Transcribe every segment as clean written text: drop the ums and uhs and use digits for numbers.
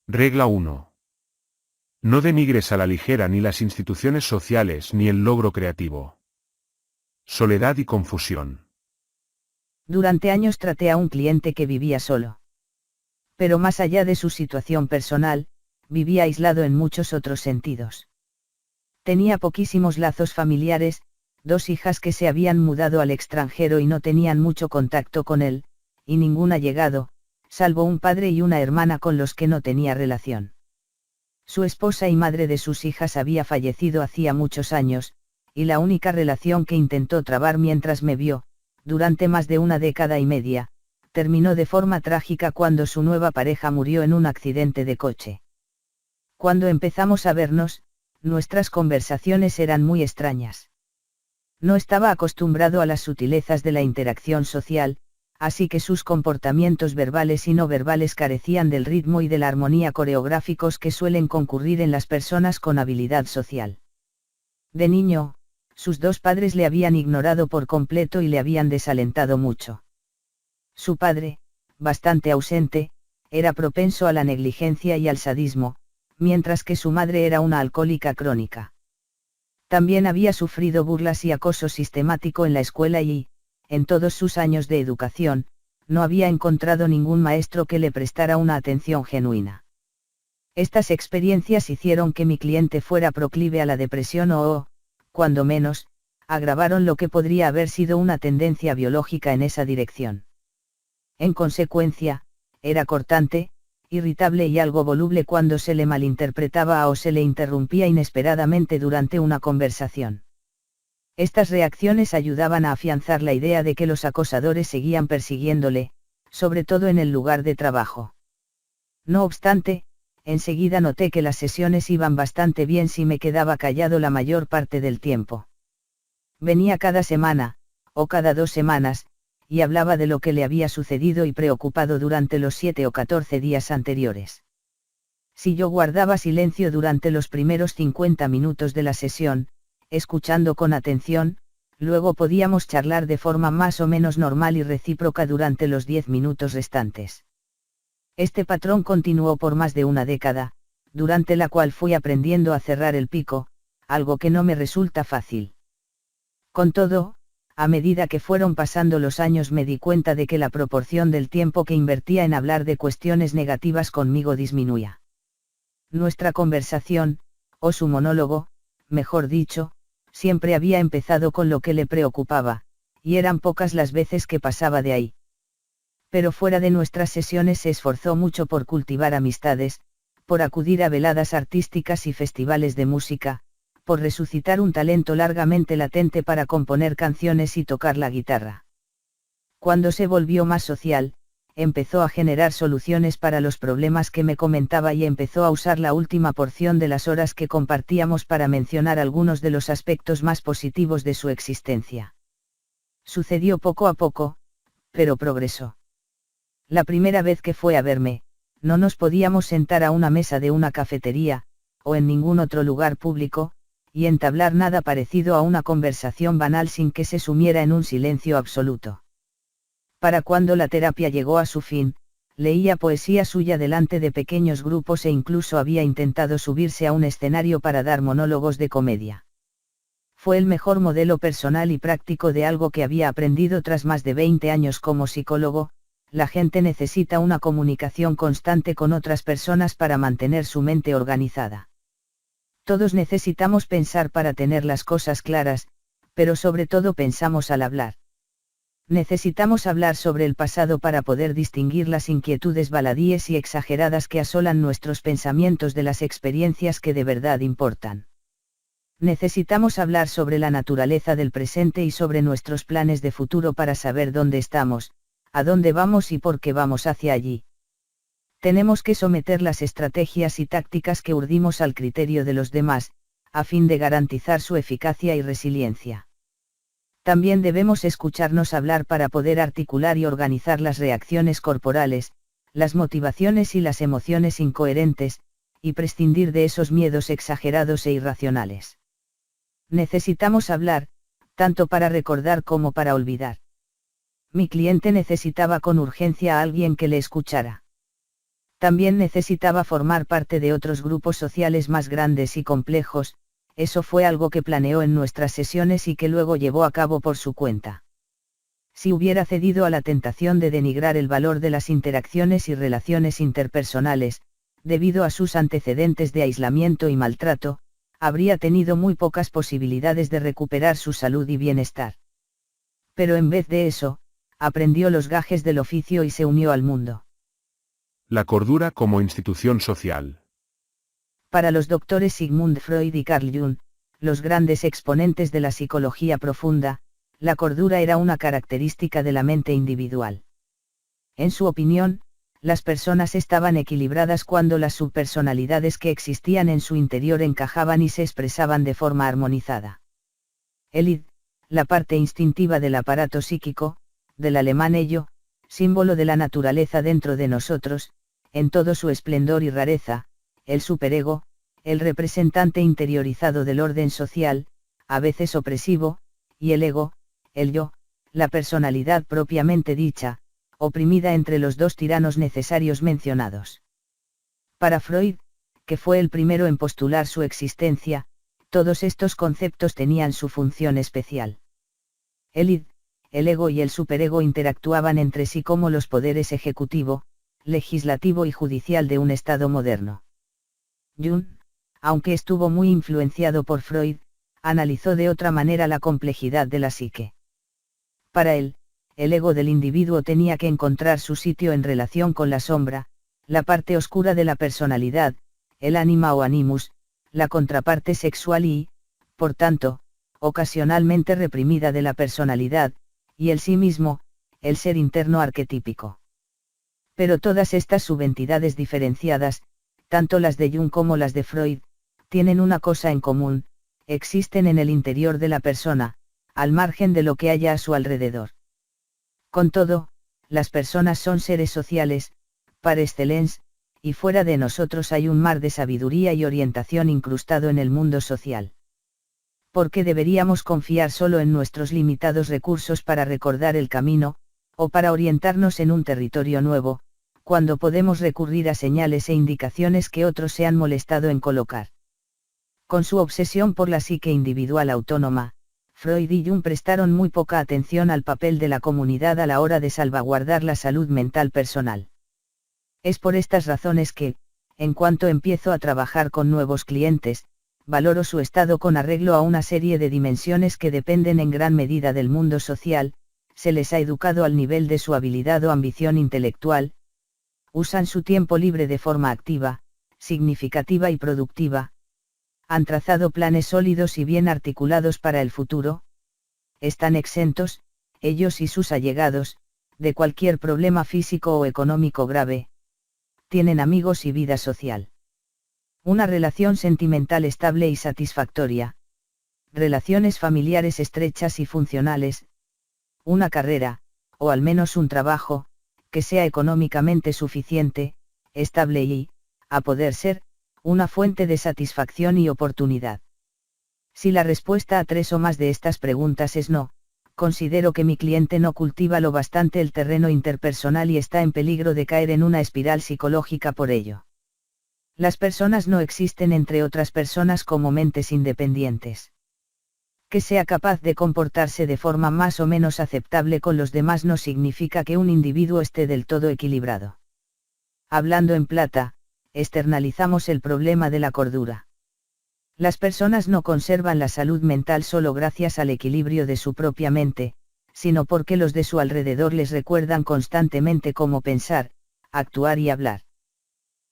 Regla 1. No denigres a la ligera ni las instituciones sociales ni el logro creativo. Soledad y confusión. Durante años traté a un cliente que vivía solo. Pero más allá de su situación personal, vivía aislado en muchos otros sentidos. Tenía poquísimos lazos familiares, 2 hijas que se habían mudado al extranjero y no tenían mucho contacto con él, y ningún allegado, salvo un padre y una hermana con los que no tenía relación. Su esposa y madre de sus hijas había fallecido hacía muchos años, y la única relación que intentó trabar mientras me vio, durante más de una década y media, terminó de forma trágica cuando su nueva pareja murió en un accidente de coche. Cuando empezamos a vernos, nuestras conversaciones eran muy extrañas. No estaba acostumbrado a las sutilezas de la interacción social, así que sus comportamientos verbales y no verbales carecían del ritmo y de la armonía coreográficos que suelen concurrir en las personas con habilidad social. De niño, sus 2 padres le habían ignorado por completo y le habían desalentado mucho. Su padre, bastante ausente, era propenso a la negligencia y al sadismo, mientras que su madre era una alcohólica crónica. También había sufrido burlas y acoso sistemático en la escuela y, en todos sus años de educación, no había encontrado ningún maestro que le prestara una atención genuina. Estas experiencias hicieron que mi cliente fuera proclive a la depresión o, cuando menos, agravaron lo que podría haber sido una tendencia biológica en esa dirección. En consecuencia, era cortante, irritable y algo voluble cuando se le malinterpretaba o se le interrumpía inesperadamente durante una conversación. Estas reacciones ayudaban a afianzar la idea de que los acosadores seguían persiguiéndole, sobre todo en el lugar de trabajo. No obstante, enseguida noté que las sesiones iban bastante bien si me quedaba callado la mayor parte del tiempo. Venía cada semana, o cada 2 semanas, y hablaba de lo que le había sucedido y preocupado durante los 7 o 14 días anteriores. Si yo guardaba silencio durante los primeros 50 minutos de la sesión, escuchando con atención, luego podíamos charlar de forma más o menos normal y recíproca durante los 10 minutos restantes. Este patrón continuó por más de una década, durante la cual fui aprendiendo a cerrar el pico, algo que no me resulta fácil. Con todo, a medida que fueron pasando los años me di cuenta de que la proporción del tiempo que invertía en hablar de cuestiones negativas conmigo disminuía. Nuestra conversación, o su monólogo, mejor dicho, siempre había empezado con lo que le preocupaba, y eran pocas las veces que pasaba de ahí. Pero fuera de nuestras sesiones se esforzó mucho por cultivar amistades, por acudir a veladas artísticas y festivales de música, por resucitar un talento largamente latente para componer canciones y tocar la guitarra. Cuando se volvió más social, empezó a generar soluciones para los problemas que me comentaba y empezó a usar la última porción de las horas que compartíamos para mencionar algunos de los aspectos más positivos de su existencia. Sucedió poco a poco, pero progresó. La primera vez que fue a verme, no nos podíamos sentar a una mesa de una cafetería, o en ningún otro lugar público, y entablar nada parecido a una conversación banal sin que se sumiera en un silencio absoluto. Para cuando la terapia llegó a su fin, leía poesía suya delante de pequeños grupos e incluso había intentado subirse a un escenario para dar monólogos de comedia. Fue el mejor modelo personal y práctico de algo que había aprendido tras más de 20 años como psicólogo. La gente necesita una comunicación constante con otras personas para mantener su mente organizada. Todos necesitamos pensar para tener las cosas claras, pero sobre todo pensamos al hablar. Necesitamos hablar sobre el pasado para poder distinguir las inquietudes baladíes y exageradas que asolan nuestros pensamientos de las experiencias que de verdad importan. Necesitamos hablar sobre la naturaleza del presente y sobre nuestros planes de futuro para saber dónde estamos, a dónde vamos y por qué vamos hacia allí. Tenemos que someter las estrategias y tácticas que urdimos al criterio de los demás, a fin de garantizar su eficacia y resiliencia. También debemos escucharnos hablar para poder articular y organizar las reacciones corporales, las motivaciones y las emociones incoherentes, y prescindir de esos miedos exagerados e irracionales. Necesitamos hablar, tanto para recordar como para olvidar. Mi cliente necesitaba con urgencia a alguien que le escuchara. También necesitaba formar parte de otros grupos sociales más grandes y complejos, eso fue algo que planeó en nuestras sesiones y que luego llevó a cabo por su cuenta. Si hubiera cedido a la tentación de denigrar el valor de las interacciones y relaciones interpersonales, debido a sus antecedentes de aislamiento y maltrato, habría tenido muy pocas posibilidades de recuperar su salud y bienestar. Pero en vez de eso, aprendió los gajes del oficio y se unió al mundo. La cordura como institución social. Para los doctores Sigmund Freud y Carl Jung, los grandes exponentes de la psicología profunda, la cordura era una característica de la mente individual. En su opinión, las personas estaban equilibradas cuando las subpersonalidades que existían en su interior encajaban y se expresaban de forma armonizada. El id, la parte instintiva del aparato psíquico, del alemán ello, símbolo de la naturaleza dentro de nosotros, en todo su esplendor y rareza, el superego, el representante interiorizado del orden social, a veces opresivo, y el ego, el yo, la personalidad propiamente dicha, oprimida entre los dos tiranos necesarios mencionados. Para Freud, que fue el primero en postular su existencia, todos estos conceptos tenían su función especial. El id, el ego y el superego interactuaban entre sí como los poderes ejecutivo, legislativo y judicial de un Estado moderno. Jung, aunque estuvo muy influenciado por Freud, analizó de otra manera la complejidad de la psique. Para él, el ego del individuo tenía que encontrar su sitio en relación con la sombra, la parte oscura de la personalidad, el ánima o animus, la contraparte sexual y, por tanto, ocasionalmente reprimida de la personalidad, y el sí mismo, el ser interno arquetípico. Pero todas estas subentidades diferenciadas, tanto las de Jung como las de Freud, tienen una cosa en común, existen en el interior de la persona, al margen de lo que haya a su alrededor. Con todo, las personas son seres sociales, par excellence, y fuera de nosotros hay un mar de sabiduría y orientación incrustado en el mundo social. ¿Por qué deberíamos confiar solo en nuestros limitados recursos para recordar el camino, o para orientarnos en un territorio nuevo, cuando podemos recurrir a señales e indicaciones que otros se han molestado en colocar? Con su obsesión por la psique individual autónoma, Freud y Jung prestaron muy poca atención al papel de la comunidad a la hora de salvaguardar la salud mental personal. Es por estas razones que, en cuanto empiezo a trabajar con nuevos clientes, valoro su estado con arreglo a una serie de dimensiones que dependen en gran medida del mundo social, se les ha educado al nivel de su habilidad o ambición intelectual, usan su tiempo libre de forma activa, significativa y productiva, han trazado planes sólidos y bien articulados para el futuro, están exentos, ellos y sus allegados, de cualquier problema físico o económico grave, tienen amigos y vida social. Una relación sentimental estable y satisfactoria. Relaciones familiares estrechas y funcionales. Una carrera, o al menos un trabajo, que sea económicamente suficiente, estable y, a poder ser, una fuente de satisfacción y oportunidad. Si la respuesta a 3 o más de estas preguntas es no, considero que mi cliente no cultiva lo bastante el terreno interpersonal y está en peligro de caer en una espiral psicológica por ello. Las personas no existen entre otras personas como mentes independientes. Que sea capaz de comportarse de forma más o menos aceptable con los demás no significa que un individuo esté del todo equilibrado. Hablando en plata, externalizamos el problema de la cordura. Las personas no conservan la salud mental solo gracias al equilibrio de su propia mente, sino porque los de su alrededor les recuerdan constantemente cómo pensar, actuar y hablar.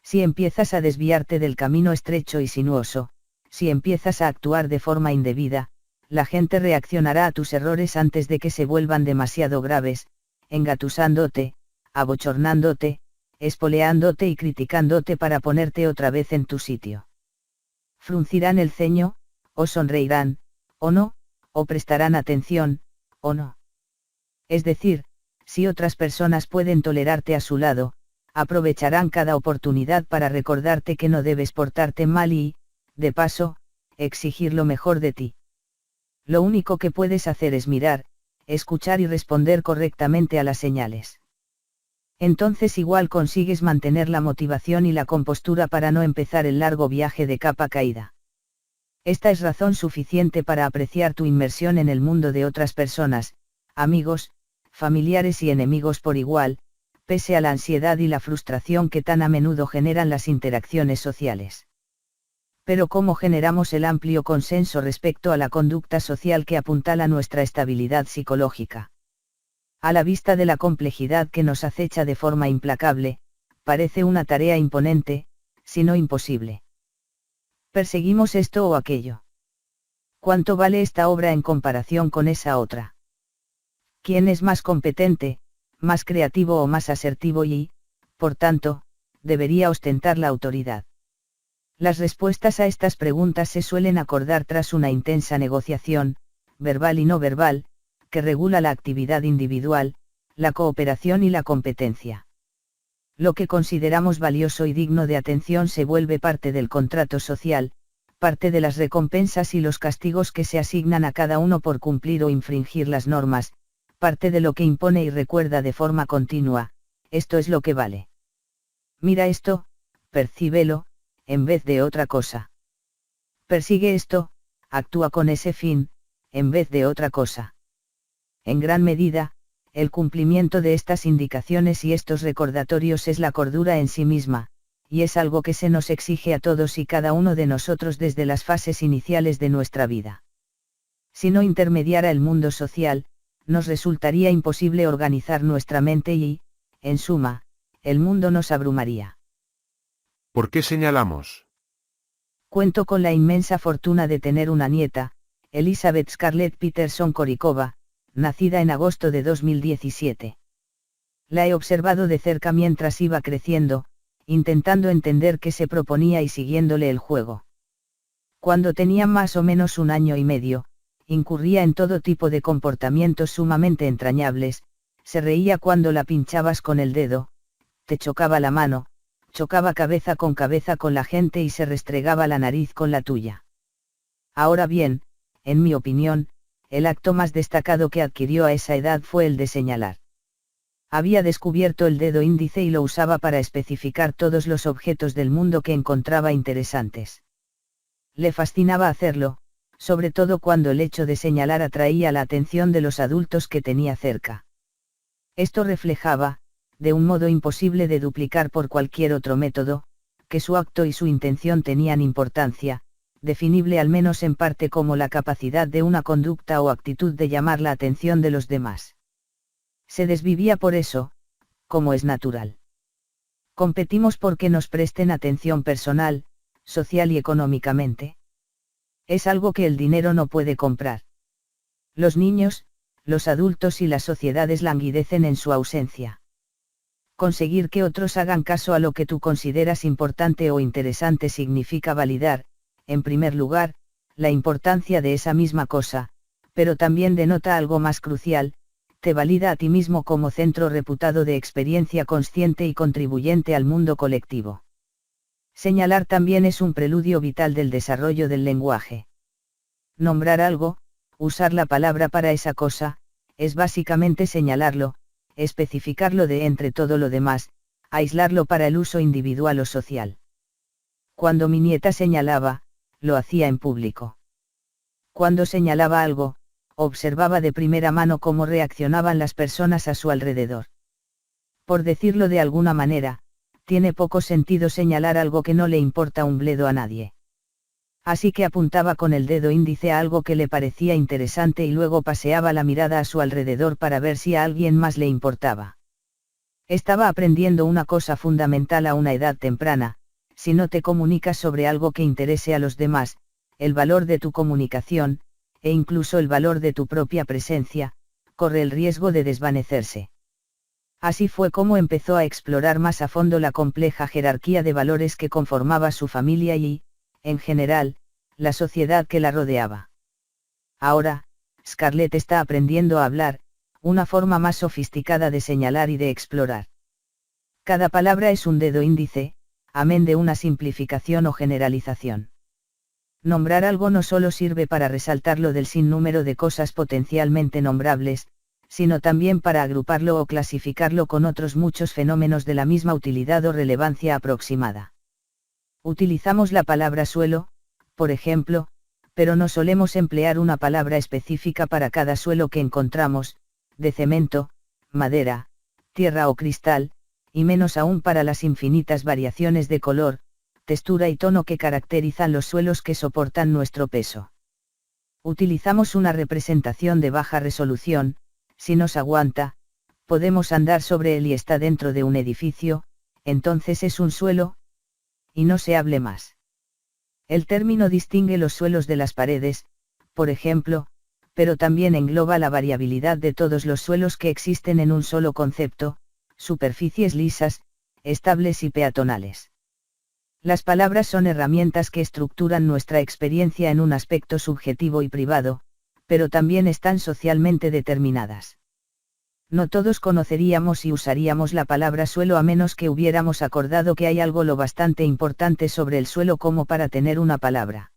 Si empiezas a desviarte del camino estrecho y sinuoso, si empiezas a actuar de forma indebida, la gente reaccionará a tus errores antes de que se vuelvan demasiado graves, engatusándote, abochornándote, espoleándote y criticándote para ponerte otra vez en tu sitio. Fruncirán el ceño, o sonreirán, o no, o prestarán atención, o no. Es decir, si otras personas pueden tolerarte a su lado, aprovecharán cada oportunidad para recordarte que no debes portarte mal y, de paso, exigir lo mejor de ti. Lo único que puedes hacer es mirar, escuchar y responder correctamente a las señales. Entonces igual consigues mantener la motivación y la compostura para no empezar el largo viaje de capa caída. Esta es razón suficiente para apreciar tu inmersión en el mundo de otras personas, amigos, familiares y enemigos por igual, pese a la ansiedad y la frustración que tan a menudo generan las interacciones sociales. Pero ¿cómo generamos el amplio consenso respecto a la conducta social que apuntala nuestra estabilidad psicológica? A la vista de la complejidad que nos acecha de forma implacable, parece una tarea imponente, si no imposible. ¿Perseguimos esto o aquello? ¿Cuánto vale esta obra en comparación con esa otra? ¿Quién es más competente, más creativo o más asertivo y, por tanto, debería ostentar la autoridad? Las respuestas a estas preguntas se suelen acordar tras una intensa negociación, verbal y no verbal, que regula la actividad individual, la cooperación y la competencia. Lo que consideramos valioso y digno de atención se vuelve parte del contrato social, parte de las recompensas y los castigos que se asignan a cada uno por cumplir o infringir las normas, parte de lo que impone y recuerda de forma continua, esto es lo que vale. Mira esto, percíbelo, en vez de otra cosa. Persigue esto, actúa con ese fin, en vez de otra cosa. En gran medida, el cumplimiento de estas indicaciones y estos recordatorios es la cordura en sí misma, y es algo que se nos exige a todos y cada uno de nosotros desde las fases iniciales de nuestra vida. Si no intermediara el mundo social, nos resultaría imposible organizar nuestra mente y, en suma, el mundo nos abrumaría. ¿Por qué señalamos? Cuento con la inmensa fortuna de tener una nieta, Elizabeth Scarlett Peterson Korikova, nacida en agosto de 2017. La he observado de cerca mientras iba creciendo, intentando entender qué se proponía y siguiéndole el juego. Cuando tenía más o menos 1 año y medio, incurría en todo tipo de comportamientos sumamente entrañables, se reía cuando la pinchabas con el dedo, te chocaba la mano, chocaba cabeza con la gente y se restregaba la nariz con la tuya. Ahora bien, en mi opinión, el acto más destacado que adquirió a esa edad fue el de señalar. Había descubierto el dedo índice y lo usaba para especificar todos los objetos del mundo que encontraba interesantes. Le fascinaba hacerlo, sobre todo cuando el hecho de señalar atraía la atención de los adultos que tenía cerca. Esto reflejaba, de un modo imposible de duplicar por cualquier otro método, que su acto y su intención tenían importancia, definible al menos en parte como la capacidad de una conducta o actitud de llamar la atención de los demás. Se desvivía por eso, como es natural. Competimos porque nos presten atención personal, social y económicamente. Es algo que el dinero no puede comprar. Los niños, los adultos y las sociedades languidecen en su ausencia. Conseguir que otros hagan caso a lo que tú consideras importante o interesante significa validar, en primer lugar, la importancia de esa misma cosa, pero también denota algo más crucial, te valida a ti mismo como centro reputado de experiencia consciente y contribuyente al mundo colectivo. Señalar también es un preludio vital del desarrollo del lenguaje. Nombrar algo, usar la palabra para esa cosa, es básicamente señalarlo, especificarlo de entre todo lo demás, aislarlo para el uso individual o social. Cuando mi nieta señalaba, lo hacía en público. Cuando señalaba algo, observaba de primera mano cómo reaccionaban las personas a su alrededor. Por decirlo de alguna manera, tiene poco sentido señalar algo que no le importa un bledo a nadie. Así que apuntaba con el dedo índice a algo que le parecía interesante y luego paseaba la mirada a su alrededor para ver si a alguien más le importaba. Estaba aprendiendo una cosa fundamental a una edad temprana: si no te comunicas sobre algo que interese a los demás, el valor de tu comunicación, e incluso el valor de tu propia presencia, corre el riesgo de desvanecerse. Así fue como empezó a explorar más a fondo la compleja jerarquía de valores que conformaba su familia y, en general, la sociedad que la rodeaba. Ahora, Scarlett está aprendiendo a hablar, una forma más sofisticada de señalar y de explorar. Cada palabra es un dedo índice, amén de una simplificación o generalización. Nombrar algo no solo sirve para resaltarlo del sinnúmero de cosas potencialmente nombrables, sino también para agruparlo o clasificarlo con otros muchos fenómenos de la misma utilidad o relevancia aproximada. Utilizamos la palabra suelo, por ejemplo, pero no solemos emplear una palabra específica para cada suelo que encontramos, de cemento, madera, tierra o cristal, y menos aún para las infinitas variaciones de color, textura y tono que caracterizan los suelos que soportan nuestro peso. Utilizamos una representación de baja resolución. Si nos aguanta, podemos andar sobre él y está dentro de un edificio, entonces es un suelo, y no se hable más. El término distingue los suelos de las paredes, por ejemplo, pero también engloba la variabilidad de todos los suelos que existen en un solo concepto, superficies lisas, estables y peatonales. Las palabras son herramientas que estructuran nuestra experiencia en un aspecto subjetivo y privado, pero también están socialmente determinadas. No todos conoceríamos y usaríamos la palabra suelo a menos que hubiéramos acordado que hay algo lo bastante importante sobre el suelo como para tener una palabra.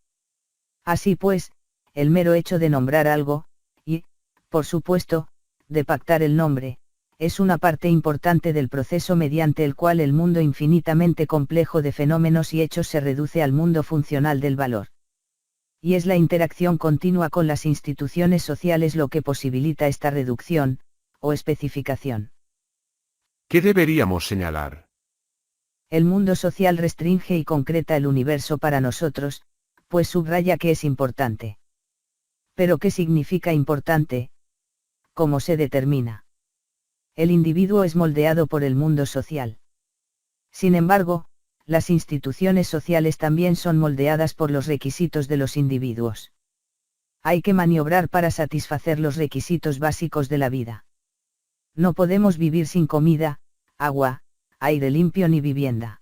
Así pues, el mero hecho de nombrar algo, y, por supuesto, de pactar el nombre, es una parte importante del proceso mediante el cual el mundo infinitamente complejo de fenómenos y hechos se reduce al mundo funcional del valor. Y es la interacción continua con las instituciones sociales lo que posibilita esta reducción, o especificación. ¿Qué deberíamos señalar? El mundo social restringe y concreta el universo para nosotros, pues subraya que es importante. ¿Pero qué significa importante? ¿Cómo se determina? El individuo es moldeado por el mundo social. Sin embargo, las instituciones sociales también son moldeadas por los requisitos de los individuos. Hay que maniobrar para satisfacer los requisitos básicos de la vida. No podemos vivir sin comida, agua, aire limpio ni vivienda.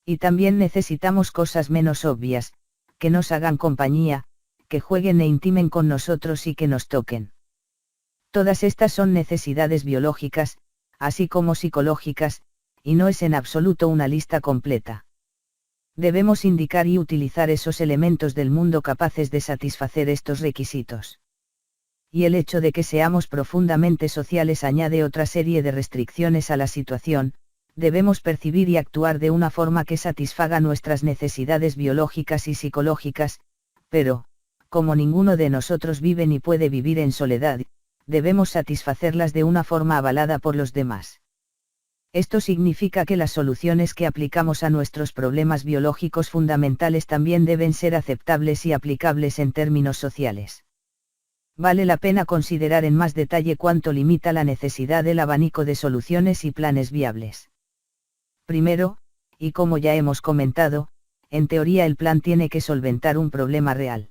Y también necesitamos cosas menos obvias, que nos hagan compañía, que jueguen e intimen con nosotros y que nos toquen. Todas estas son necesidades biológicas, así como psicológicas, y no es en absoluto una lista completa. Debemos indicar y utilizar esos elementos del mundo capaces de satisfacer estos requisitos. Y el hecho de que seamos profundamente sociales añade otra serie de restricciones a la situación. Debemos percibir y actuar de una forma que satisfaga nuestras necesidades biológicas y psicológicas, pero, como ninguno de nosotros vive ni puede vivir en soledad, debemos satisfacerlas de una forma avalada por los demás. Esto significa que las soluciones que aplicamos a nuestros problemas biológicos fundamentales también deben ser aceptables y aplicables en términos sociales. Vale la pena considerar en más detalle cuánto limita la necesidad del abanico de soluciones y planes viables. Primero, y como ya hemos comentado, en teoría el plan tiene que solventar un problema real.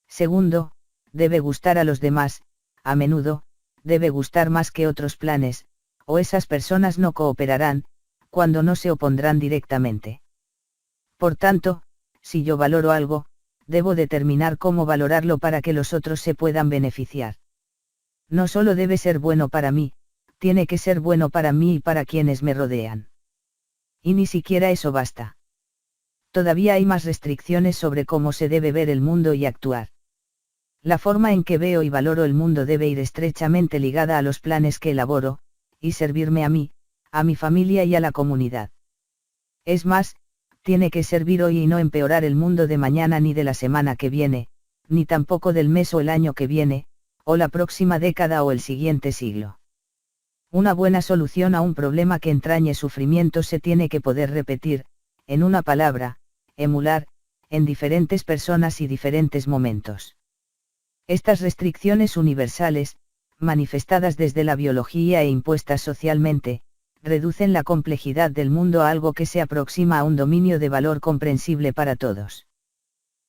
Segundo, debe gustar a los demás, a menudo, debe gustar más que otros planes, o esas personas no cooperarán, cuando no se opondrán directamente. Por tanto, si yo valoro algo, debo determinar cómo valorarlo para que los otros se puedan beneficiar. No solo debe ser bueno para mí, tiene que ser bueno para mí y para quienes me rodean. Y ni siquiera eso basta. Todavía hay más restricciones sobre cómo se debe ver el mundo y actuar. La forma en que veo y valoro el mundo debe ir estrechamente ligada a los planes que elaboro, y servirme a mí, a mi familia y a la comunidad. Es más, tiene que servir hoy y no empeorar el mundo de mañana ni de la semana que viene, ni tampoco del mes o el año que viene, o la próxima década o el siguiente siglo. Una buena solución a un problema que entrañe sufrimiento se tiene que poder repetir, en una palabra, emular, en diferentes personas y diferentes momentos. Estas restricciones universales, manifestadas desde la biología e impuestas socialmente, reducen la complejidad del mundo a algo que se aproxima a un dominio de valor comprensible para todos.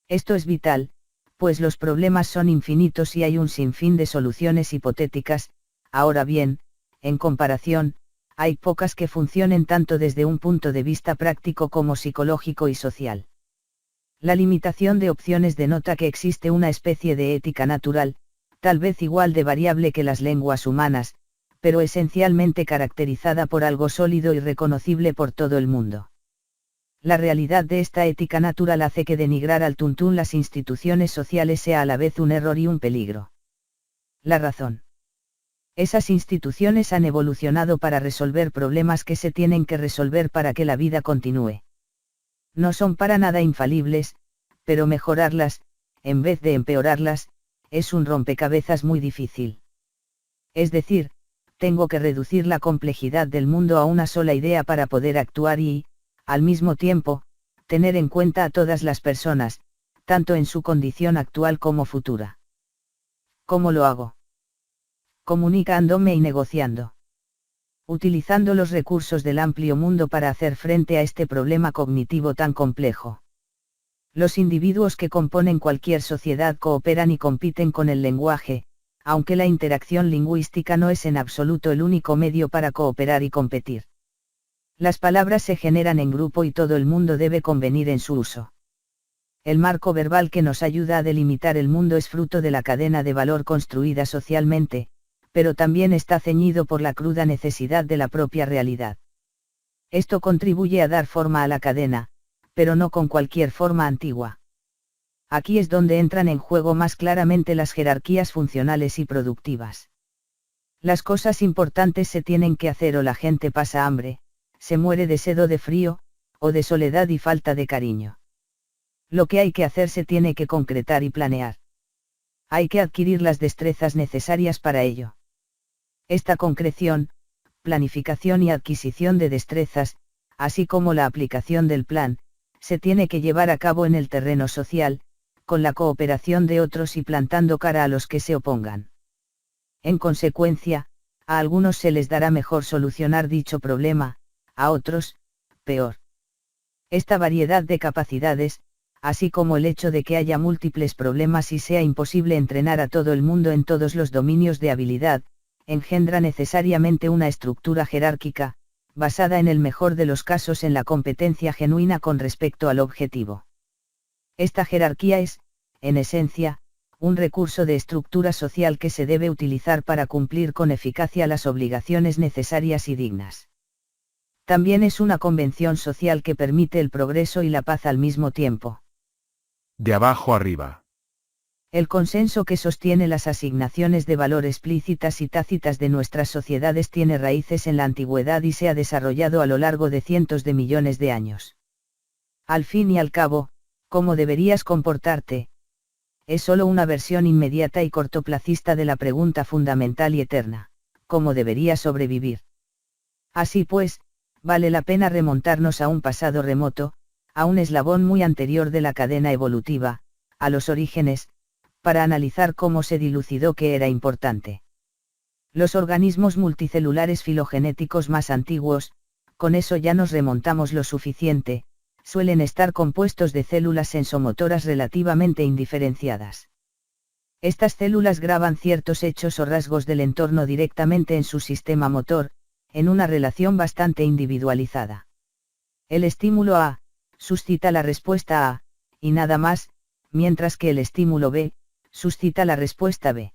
Esto es vital, pues los problemas son infinitos y hay un sinfín de soluciones hipotéticas. Ahora bien, en comparación, hay pocas que funcionen tanto desde un punto de vista práctico como psicológico y social. La limitación de opciones denota que existe una especie de ética natural, tal vez igual de variable que las lenguas humanas, pero esencialmente caracterizada por algo sólido y reconocible por todo el mundo. La realidad de esta ética natural hace que denigrar al tuntún las instituciones sociales sea a la vez un error y un peligro. La razón. Esas instituciones han evolucionado para resolver problemas que se tienen que resolver para que la vida continúe. No son para nada infalibles, pero mejorarlas, en vez de empeorarlas, es un rompecabezas muy difícil. Es decir, tengo que reducir la complejidad del mundo a una sola idea para poder actuar y, al mismo tiempo, tener en cuenta a todas las personas, tanto en su condición actual como futura. ¿Cómo lo hago? Comunicándome y negociando. Utilizando los recursos del amplio mundo para hacer frente a este problema cognitivo tan complejo. Los individuos que componen cualquier sociedad cooperan y compiten con el lenguaje, aunque la interacción lingüística no es en absoluto el único medio para cooperar y competir. Las palabras se generan en grupo y todo el mundo debe convenir en su uso. El marco verbal que nos ayuda a delimitar el mundo es fruto de la cadena de valor construida socialmente, pero también está ceñido por la cruda necesidad de la propia realidad. Esto contribuye a dar forma a la cadena, pero no con cualquier forma antigua. Aquí es donde entran en juego más claramente las jerarquías funcionales y productivas. Las cosas importantes se tienen que hacer o la gente pasa hambre, se muere de sed o de frío, o de soledad y falta de cariño. Lo que hay que hacer se tiene que concretar y planear. Hay que adquirir las destrezas necesarias para ello. Esta concreción, planificación y adquisición de destrezas, así como la aplicación del plan, se tiene que llevar a cabo en el terreno social, con la cooperación de otros y plantando cara a los que se opongan. En consecuencia, a algunos se les dará mejor solucionar dicho problema, a otros, peor. Esta variedad de capacidades, así como el hecho de que haya múltiples problemas y sea imposible entrenar a todo el mundo en todos los dominios de habilidad, engendra necesariamente una estructura jerárquica, basada en el mejor de los casos en la competencia genuina con respecto al objetivo. Esta jerarquía es, en esencia, un recurso de estructura social que se debe utilizar para cumplir con eficacia las obligaciones necesarias y dignas. También es una convención social que permite el progreso y la paz al mismo tiempo. De abajo arriba. El consenso que sostiene las asignaciones de valor explícitas y tácitas de nuestras sociedades tiene raíces en la antigüedad y se ha desarrollado a lo largo de cientos de millones de años. Al fin y al cabo, ¿cómo deberías comportarte? Es solo una versión inmediata y cortoplacista de la pregunta fundamental y eterna, ¿cómo deberías sobrevivir? Así pues, vale la pena remontarnos a un pasado remoto, a un eslabón muy anterior de la cadena evolutiva, a los orígenes, para analizar cómo se dilucidó que era importante. Los organismos multicelulares filogenéticos más antiguos, con eso ya nos remontamos lo suficiente, suelen estar compuestos de células sensomotoras relativamente indiferenciadas. Estas células graban ciertos hechos o rasgos del entorno directamente en su sistema motor, en una relación bastante individualizada. El estímulo A suscita la respuesta A, y nada más, mientras que el estímulo B suscita la respuesta B.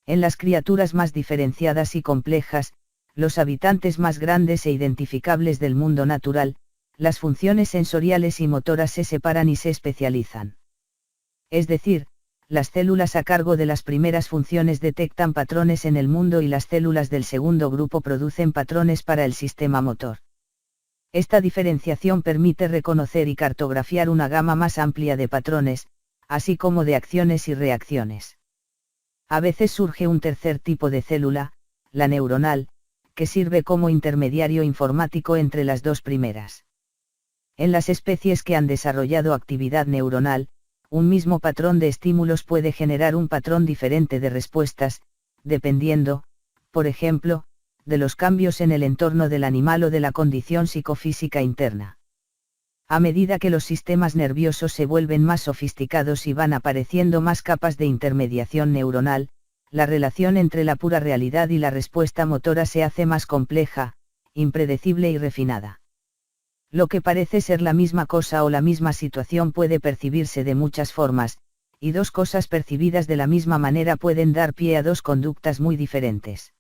En las criaturas más diferenciadas y complejas, los habitantes más grandes e identificables del mundo natural, las funciones sensoriales y motoras se separan y se especializan. Es decir, las células a cargo de las primeras funciones detectan patrones en el mundo y las células del segundo grupo producen patrones para el sistema motor. Esta diferenciación permite reconocer y cartografiar una gama más amplia de patrones, así como de acciones y reacciones. A veces surge un tercer tipo de célula, la neuronal, que sirve como intermediario informático entre las dos primeras. En las especies que han desarrollado actividad neuronal, un mismo patrón de estímulos puede generar un patrón diferente de respuestas, dependiendo, por ejemplo, de los cambios en el entorno del animal o de la condición psicofísica interna. A medida que los sistemas nerviosos se vuelven más sofisticados y van apareciendo más capas de intermediación neuronal, la relación entre la pura realidad y la respuesta motora se hace más compleja, impredecible y refinada. Lo que parece ser la misma cosa o la misma situación puede percibirse de muchas formas, y dos cosas percibidas de la misma manera pueden dar pie a dos conductas muy diferentes.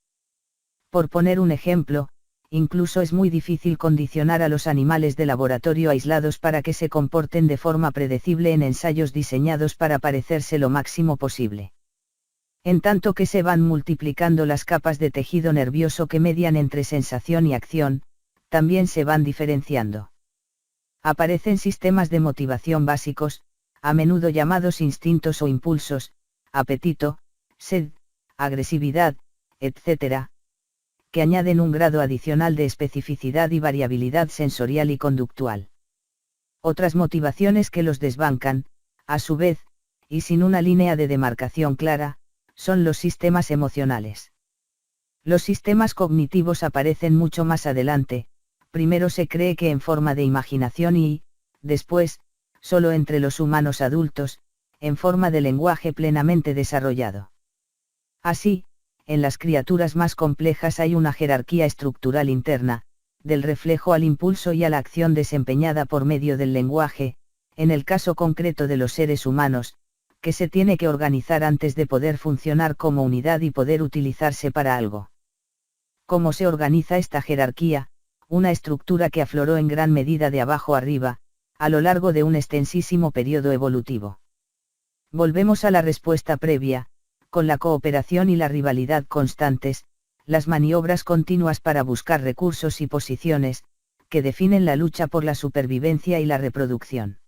Por poner un ejemplo, incluso es muy difícil condicionar a los animales de laboratorio aislados para que se comporten de forma predecible en ensayos diseñados para parecerse lo máximo posible. En tanto que se van multiplicando las capas de tejido nervioso que median entre sensación y acción, también se van diferenciando. Aparecen sistemas de motivación básicos, a menudo llamados instintos o impulsos, apetito, sed, agresividad, etc., que añaden un grado adicional de especificidad y variabilidad sensorial y conductual. Otras motivaciones que los desbancan, a su vez, y sin una línea de demarcación clara, son los sistemas emocionales. Los sistemas cognitivos aparecen mucho más adelante, primero se cree que en forma de imaginación y, después, solo entre los humanos adultos, en forma de lenguaje plenamente desarrollado. Así, en las criaturas más complejas hay una jerarquía estructural interna, del reflejo al impulso y a la acción desempeñada por medio del lenguaje, en el caso concreto de los seres humanos, que se tiene que organizar antes de poder funcionar como unidad y poder utilizarse para algo. ¿Cómo se organiza esta jerarquía? Una estructura que afloró en gran medida de abajo arriba, a lo largo de un extensísimo periodo evolutivo. Volvemos a la respuesta previa, con la cooperación y la rivalidad constantes, las maniobras continuas para buscar recursos y posiciones, que definen la lucha por la supervivencia y la reproducción.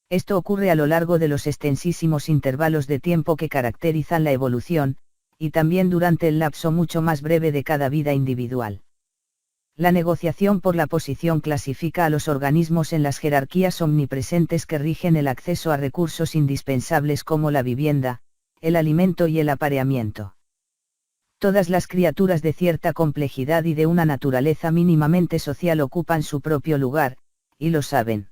Esto ocurre a lo largo de los extensísimos intervalos de tiempo que caracterizan la evolución, y también durante el lapso mucho más breve de cada vida individual. La negociación por la posición clasifica a los organismos en las jerarquías omnipresentes que rigen el acceso a recursos indispensables como la vivienda, el alimento y el apareamiento. Todas las criaturas de cierta complejidad y de una naturaleza mínimamente social ocupan su propio lugar, y lo saben.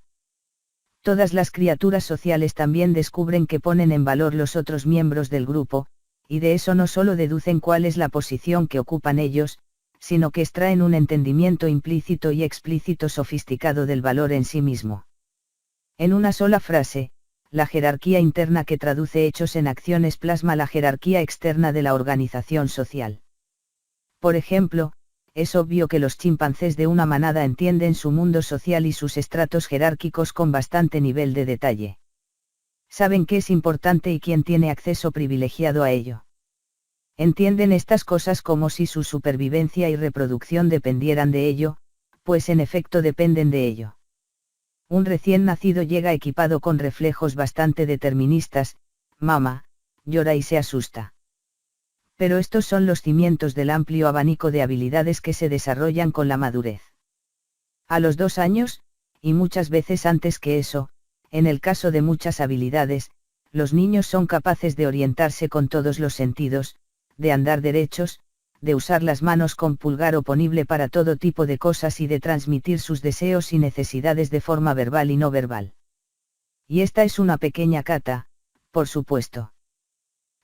Todas las criaturas sociales también descubren que ponen en valor los otros miembros del grupo, y de eso no solo deducen cuál es la posición que ocupan ellos, sino que extraen un entendimiento implícito y explícito sofisticado del valor en sí mismo. En una sola frase, la jerarquía interna que traduce hechos en acciones plasma la jerarquía externa de la organización social. Por ejemplo, es obvio que los chimpancés de una manada entienden su mundo social y sus estratos jerárquicos con bastante nivel de detalle. Saben qué es importante y quién tiene acceso privilegiado a ello. Entienden estas cosas como si su supervivencia y reproducción dependieran de ello, pues en efecto dependen de ello. Un recién nacido llega equipado con reflejos bastante deterministas, mamá, llora y se asusta. Pero estos son los cimientos del amplio abanico de habilidades que se desarrollan con la madurez. A los 2 años, y muchas veces antes que eso, en el caso de muchas habilidades, los niños son capaces de orientarse con todos los sentidos, de andar derechos, de usar las manos con pulgar oponible para todo tipo de cosas y de transmitir sus deseos y necesidades de forma verbal y no verbal. Y esta es una pequeña cata, por supuesto.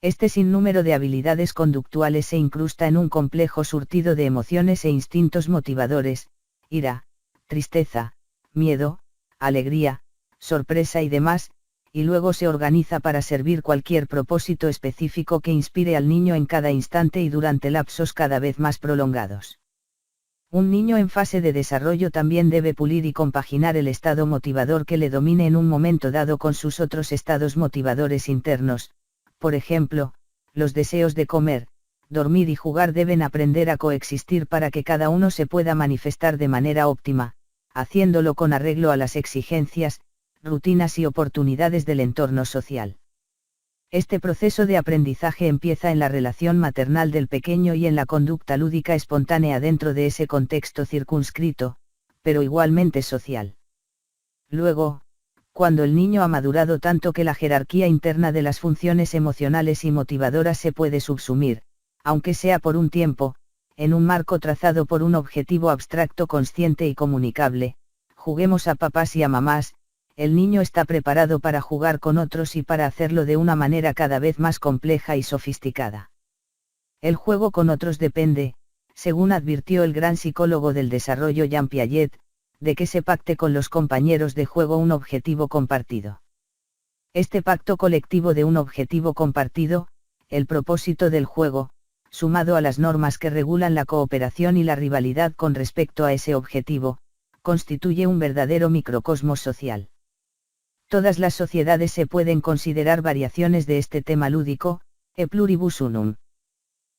Este sinnúmero de habilidades conductuales se incrusta en un complejo surtido de emociones e instintos motivadores, ira, tristeza, miedo, alegría, sorpresa y demás, y luego se organiza para servir cualquier propósito específico que inspire al niño en cada instante y durante lapsos cada vez más prolongados. Un niño en fase de desarrollo también debe pulir y compaginar el estado motivador que le domine en un momento dado con sus otros estados motivadores internos. Por ejemplo, los deseos de comer, dormir y jugar deben aprender a coexistir para que cada uno se pueda manifestar de manera óptima, haciéndolo con arreglo a las exigencias, rutinas y oportunidades del entorno social. Este proceso de aprendizaje empieza en la relación maternal del pequeño y en la conducta lúdica espontánea dentro de ese contexto circunscrito, pero igualmente social. Luego, cuando el niño ha madurado tanto que la jerarquía interna de las funciones emocionales y motivadoras se puede subsumir, aunque sea por un tiempo, en un marco trazado por un objetivo abstracto consciente y comunicable, juguemos a papás y a mamás, el niño está preparado para jugar con otros y para hacerlo de una manera cada vez más compleja y sofisticada. El juego con otros depende, según advirtió el gran psicólogo del desarrollo Jean Piaget, de que se pacte con los compañeros de juego un objetivo compartido. Este pacto colectivo de un objetivo compartido, el propósito del juego, sumado a las normas que regulan la cooperación y la rivalidad con respecto a ese objetivo, constituye un verdadero microcosmos social. Todas las sociedades se pueden considerar variaciones de este tema lúdico, E pluribus unum.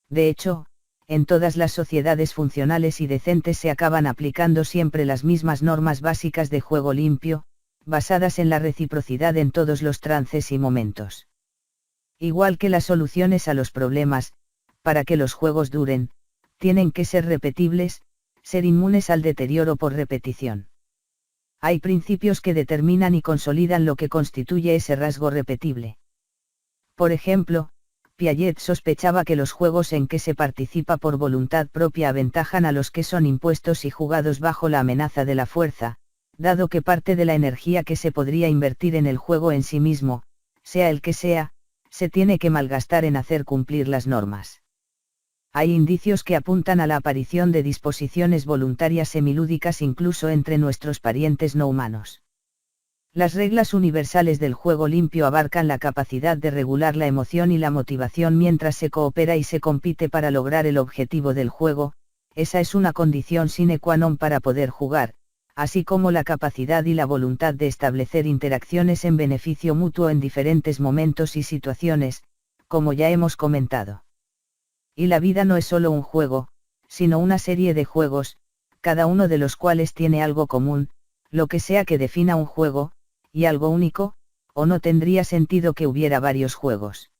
De hecho, en todas las sociedades funcionales y decentes se acaban aplicando siempre las mismas normas básicas de juego limpio, basadas en la reciprocidad en todos los trances y momentos. Igual que las soluciones a los problemas, para que los juegos duren, tienen que ser repetibles, ser inmunes al deterioro por repetición. Hay principios que determinan y consolidan lo que constituye ese rasgo repetible. Por ejemplo, Piaget sospechaba que los juegos en que se participa por voluntad propia aventajan a los que son impuestos y jugados bajo la amenaza de la fuerza, dado que parte de la energía que se podría invertir en el juego en sí mismo, sea el que sea, se tiene que malgastar en hacer cumplir las normas. Hay indicios que apuntan a la aparición de disposiciones voluntarias semilúdicas incluso entre nuestros parientes no humanos. Las reglas universales del juego limpio abarcan la capacidad de regular la emoción y la motivación mientras se coopera y se compite para lograr el objetivo del juego, esa es una condición sine qua non para poder jugar, así como la capacidad y la voluntad de establecer interacciones en beneficio mutuo en diferentes momentos y situaciones, como ya hemos comentado. Y la vida no es solo un juego, sino una serie de juegos, cada uno de los cuales tiene algo común, lo que sea que defina un juego, y algo único, o no tendría sentido que hubiera varios juegos.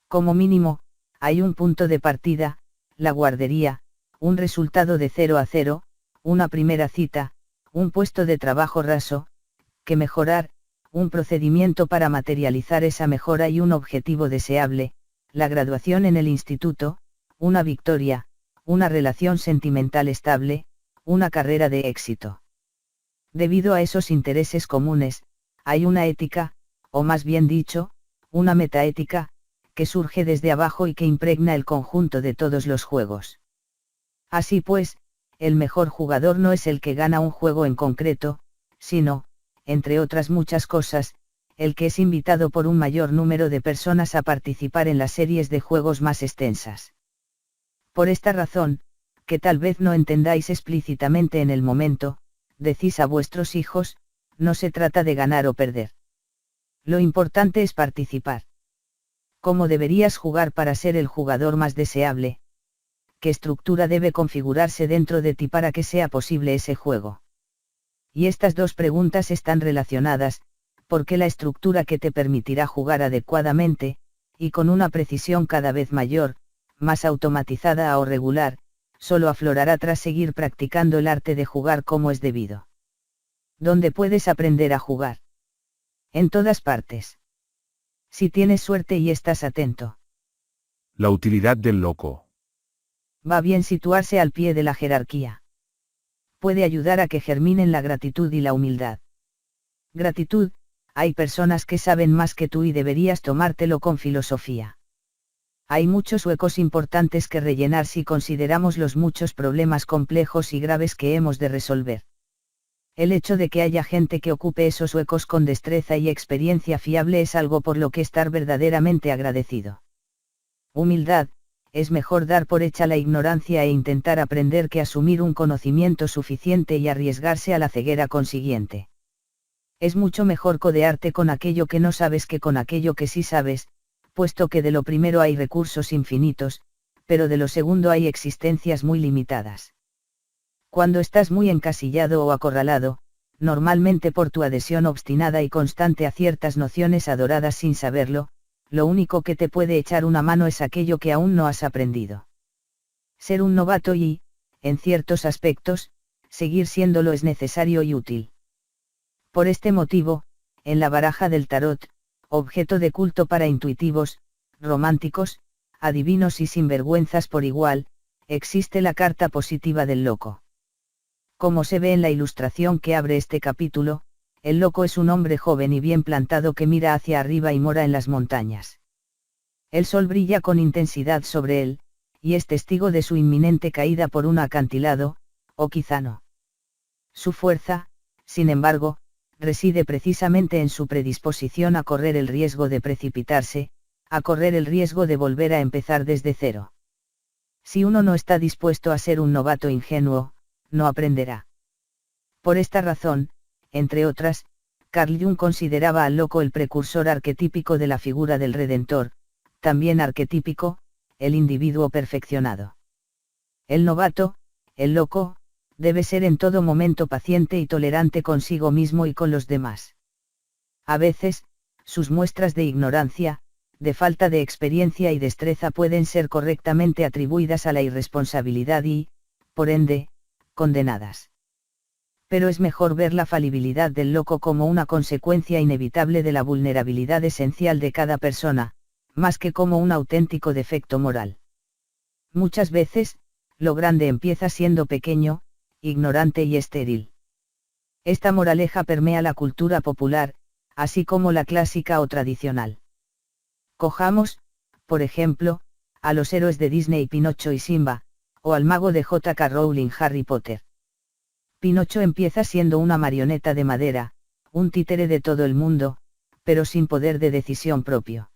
Como mínimo, hay un punto de partida, la guardería, un resultado de 0 a 0, una primera cita, un puesto de trabajo raso, que mejorar, un procedimiento para materializar esa mejora y un objetivo deseable, la graduación en el instituto, una victoria, una relación sentimental estable, una carrera de éxito. Debido a esos intereses comunes, hay una ética, o más bien dicho, una metaética, que surge desde abajo y que impregna el conjunto de todos los juegos. Así pues, el mejor jugador no es el que gana un juego en concreto, sino, entre otras muchas cosas, el que es invitado por un mayor número de personas a participar en las series de juegos más extensas. Por esta razón, que tal vez no entendáis explícitamente en el momento, decís a vuestros hijos, no se trata de ganar o perder. Lo importante es participar. ¿Cómo deberías jugar para ser el jugador más deseable? ¿Qué estructura debe configurarse dentro de ti para que sea posible ese juego? Y estas dos preguntas están relacionadas, porque la estructura que te permitirá jugar adecuadamente, y con una precisión cada vez mayor, más automatizada o regular, solo aflorará tras seguir practicando el arte de jugar como es debido. ¿Dónde puedes aprender a jugar? En todas partes. Si tienes suerte y estás atento. La utilidad del loco. Va bien situarse al pie de la jerarquía. Puede ayudar a que germinen la gratitud y la humildad. Gratitud, hay personas que saben más que tú y deberías tomártelo con filosofía. Hay muchos huecos importantes que rellenar si consideramos los muchos problemas complejos y graves que hemos de resolver. El hecho de que haya gente que ocupe esos huecos con destreza y experiencia fiable es algo por lo que estar verdaderamente agradecido. Humildad, es mejor dar por hecha la ignorancia e intentar aprender que asumir un conocimiento suficiente y arriesgarse a la ceguera consiguiente. Es mucho mejor codearte con aquello que no sabes que con aquello que sí sabes, puesto que de lo primero hay recursos infinitos, pero de lo segundo hay existencias muy limitadas. Cuando estás muy encasillado o acorralado, normalmente por tu adhesión obstinada y constante a ciertas nociones adoradas sin saberlo, lo único que te puede echar una mano es aquello que aún no has aprendido. Ser un novato y, en ciertos aspectos, seguir siéndolo es necesario y útil. Por este motivo, en la baraja del tarot, objeto de culto para intuitivos, románticos, adivinos y sinvergüenzas por igual, existe la carta positiva del loco. Como se ve en la ilustración que abre este capítulo, el loco es un hombre joven y bien plantado que mira hacia arriba y mora en las montañas. El sol brilla con intensidad sobre él, y es testigo de su inminente caída por un acantilado, o quizá no. Su fuerza, sin embargo, reside precisamente en su predisposición a correr el riesgo de precipitarse, a correr el riesgo de volver a empezar desde cero. Si uno no está dispuesto a ser un novato ingenuo, no aprenderá. Por esta razón, entre otras, Carl Jung consideraba al loco el precursor arquetípico de la figura del Redentor, también arquetípico, el individuo perfeccionado. El novato, el loco, debe ser en todo momento paciente y tolerante consigo mismo y con los demás. A veces, sus muestras de ignorancia, de falta de experiencia y destreza pueden ser correctamente atribuidas a la irresponsabilidad y, por ende, condenadas. Pero es mejor ver la falibilidad del loco como una consecuencia inevitable de la vulnerabilidad esencial de cada persona, más que como un auténtico defecto moral. Muchas veces, lo grande empieza siendo pequeño, ignorante y estéril. Esta moraleja permea la cultura popular, así como la clásica o tradicional. Cojamos, por ejemplo, a los héroes de Disney Pinocho y Simba, o al mago de J.K. Rowling Harry Potter. Pinocho empieza siendo una marioneta de madera, un títere de todo el mundo, pero sin poder de decisión propio.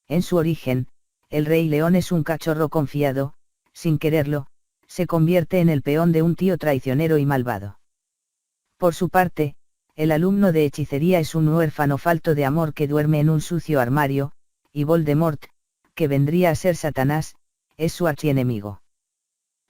En su origen, el Rey León es un cachorro confiado, sin quererlo, se convierte en el peón de un tío traicionero y malvado. Por su parte, el alumno de hechicería es un huérfano falto de amor que duerme en un sucio armario, y Voldemort, que vendría a ser Satanás, es su archienemigo.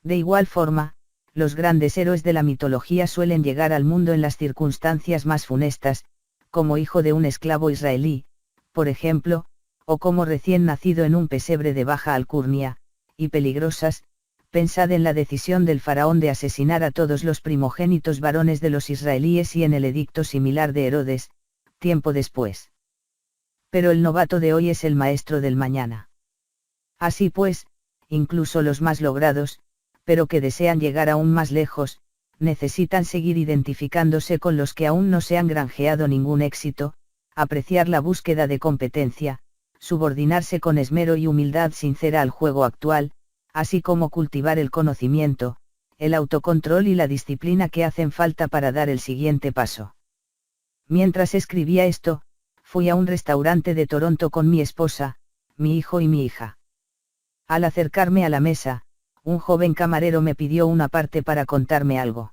De igual forma, los grandes héroes de la mitología suelen llegar al mundo en las circunstancias más funestas, como hijo de un esclavo israelí, por ejemplo, o como recién nacido en un pesebre de baja alcurnia, y peligrosas. Pensad en la decisión del faraón de asesinar a todos los primogénitos varones de los israelíes y en el edicto similar de Herodes, tiempo después. Pero el novato de hoy es el maestro del mañana. Así pues, incluso los más logrados, pero que desean llegar aún más lejos, necesitan seguir identificándose con los que aún no se han granjeado ningún éxito, apreciar la búsqueda de competencia, subordinarse con esmero y humildad sincera al juego actual, así como cultivar el conocimiento, el autocontrol y la disciplina que hacen falta para dar el siguiente paso. Mientras escribía esto, fui a un restaurante de Toronto con mi esposa, mi hijo y mi hija. Al acercarme a la mesa, un joven camarero me pidió una parte para contarme algo.